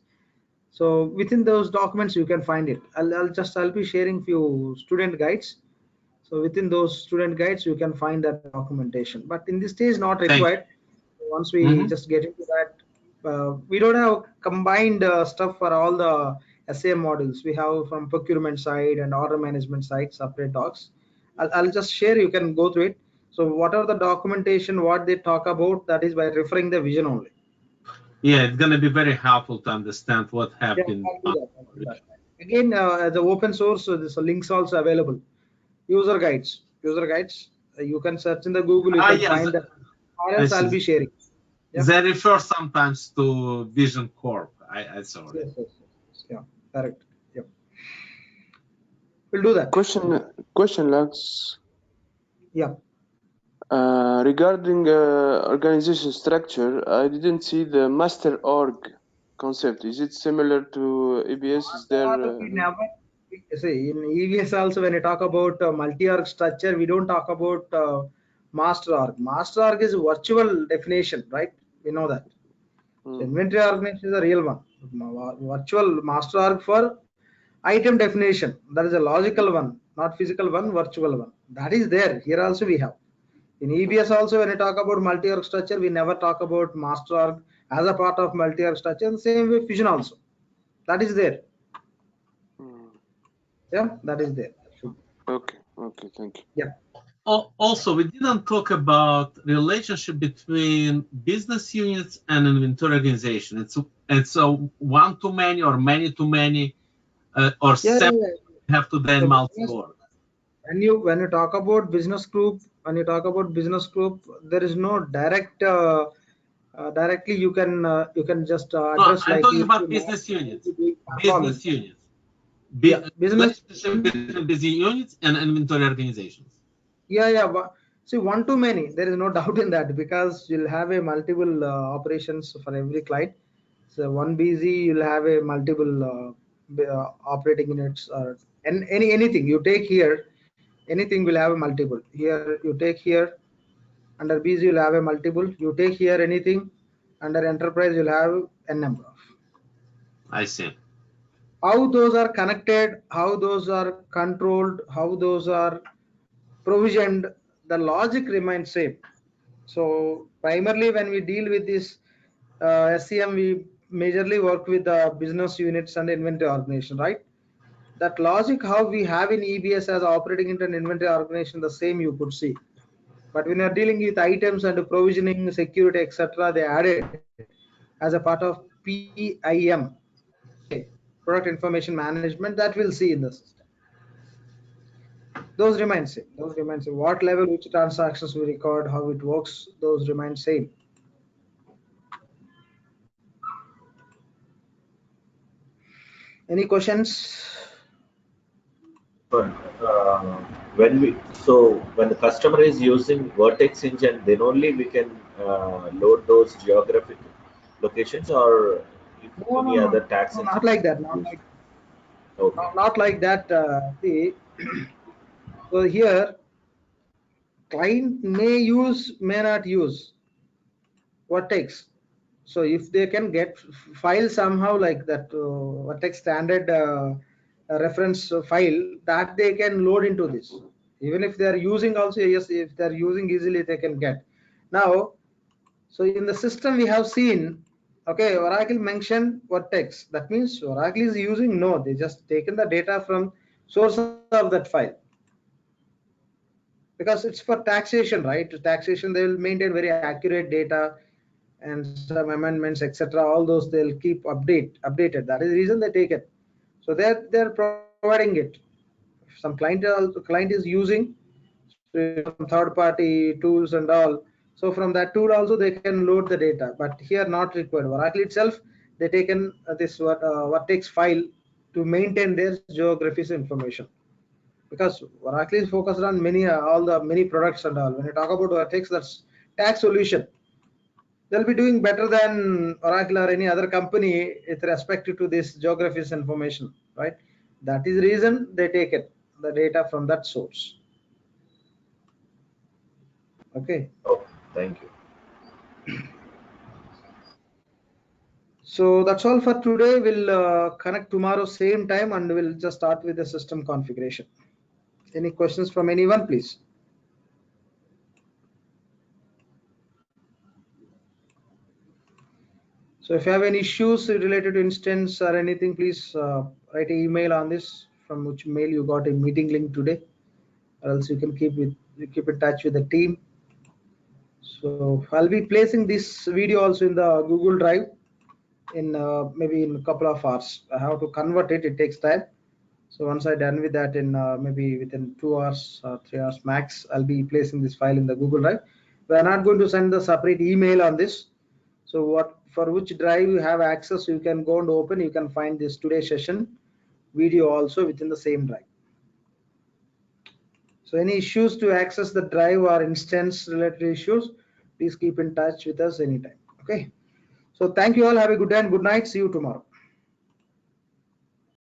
So within those documents you can find it. I'll be sharing few student guides. So within those student guides you can find that documentation. But in this stage not required. Once we just get into that, we don't have combined stuff for all the SAM models. We have from procurement side and order management side separate docs. I'll just share, you can go through it. So whatever the documentation, what they talk about, that is by referring the vision only. Yeah, it's going to be very helpful to understand what happened. Again, the open source, there's links also available. User guides, you can search in the Google, you can find that, or else I'll be sharing. They refer sometimes to Vision Corp. I saw it. Yes. Yeah, correct. Yep. We'll do that. Question, Lux. Yeah. Regarding organization structure, I didn't see the master org concept. Is it similar to EBS? Is there? We never see in EBS also when you talk about multi-org structure, we don't talk about master org. Master org is virtual definition, right? We know that. So inventory organization is a real one. Virtual master org for item definition. That is a logical one, not physical one, virtual one. That is there. Here also we have. In EBS also, when you talk about multi-org structure, we never talk about master org as a part of multi-org structure. And same way fusion also. That is there. Yeah, that is there. Okay, thank you. Yeah. Also, we didn't talk about relationship between business units and inventory organization. It's a one-to-many or many-to-many or several have to then multi-org. When you talk about business group, there is no direct directly you can just address. I'm like talking about business units. Business units. Relationship between business units and inventory organizations. Yeah. See, one-to-many, there is no doubt in that, because you'll have a multiple operations for every client. So one BZ, you'll have a multiple operating units, or anything you take here, anything will have a multiple. Here you take here under BZ, you'll have a multiple. You take here anything under enterprise, you'll have n number of. I see. How those are connected, how those are controlled, how those are provisioned, the logic remains same. So primarily when we deal with this SCM, we majorly work with the business units and inventory organization, right? That logic how we have in EBS as operating into an inventory organization, the same you could see. But when you're dealing with items and provisioning, security, etc., they added as a part of PIM, okay, product information management, that we'll see in the system. Those remain same. What level, which transactions we record, how it works, those remain same. Any questions? But when the customer is using Vertex engine, then only we can load those geographic locations, or any other tags. Not like that. Okay. Not like that. See, so here client may use, may not use Vertex. So if they can get file somehow like that Vertex standard reference file, that they can load into this. Even if they are using also, yes, if they are using easily, they can get. Now, so in the system we have seen, okay, Oracle mentioned Vertex. That means Oracle is using, no, they just taken the data from source of that file. Because it's for taxation, right? Taxation, they will maintain very accurate data, and some amendments, etc. All those they'll keep updated. That is the reason they take it. So they're providing it. If some client is using, so some third-party tools and all. So from that tool also they can load the data, but here not required. Oracle itself, they taken this Vertex file to maintain their geographies information. Because Oracle is focused on all the many products and all. When you talk about Vertex, that's tax solution. They'll be doing better than Oracle or any other company with respect to this geographies information, right? That is the reason they take it, the data from that source. Okay. Oh, thank you. So that's all for today. We'll connect tomorrow same time, and we'll just start with the system configuration. Any questions from anyone, please? So if you have any issues related to instance or anything, please write an email on this, from which mail you got a meeting link today, or else you can keep in touch with the team. So I'll be placing this video also in the Google Drive in maybe in a couple of hours. I have to convert it. It takes time. So once I'm done with that, in maybe within 2 hours or 3 hours max, I'll be placing this file in the Google Drive. We are not going to send the separate email on this. So for which drive you have access, you can go and open. You can find this today's session video also within the same drive. So any issues to access the drive or instance related issues, please keep in touch with us anytime. Okay. So thank you all. Have a good day and good night. See you tomorrow.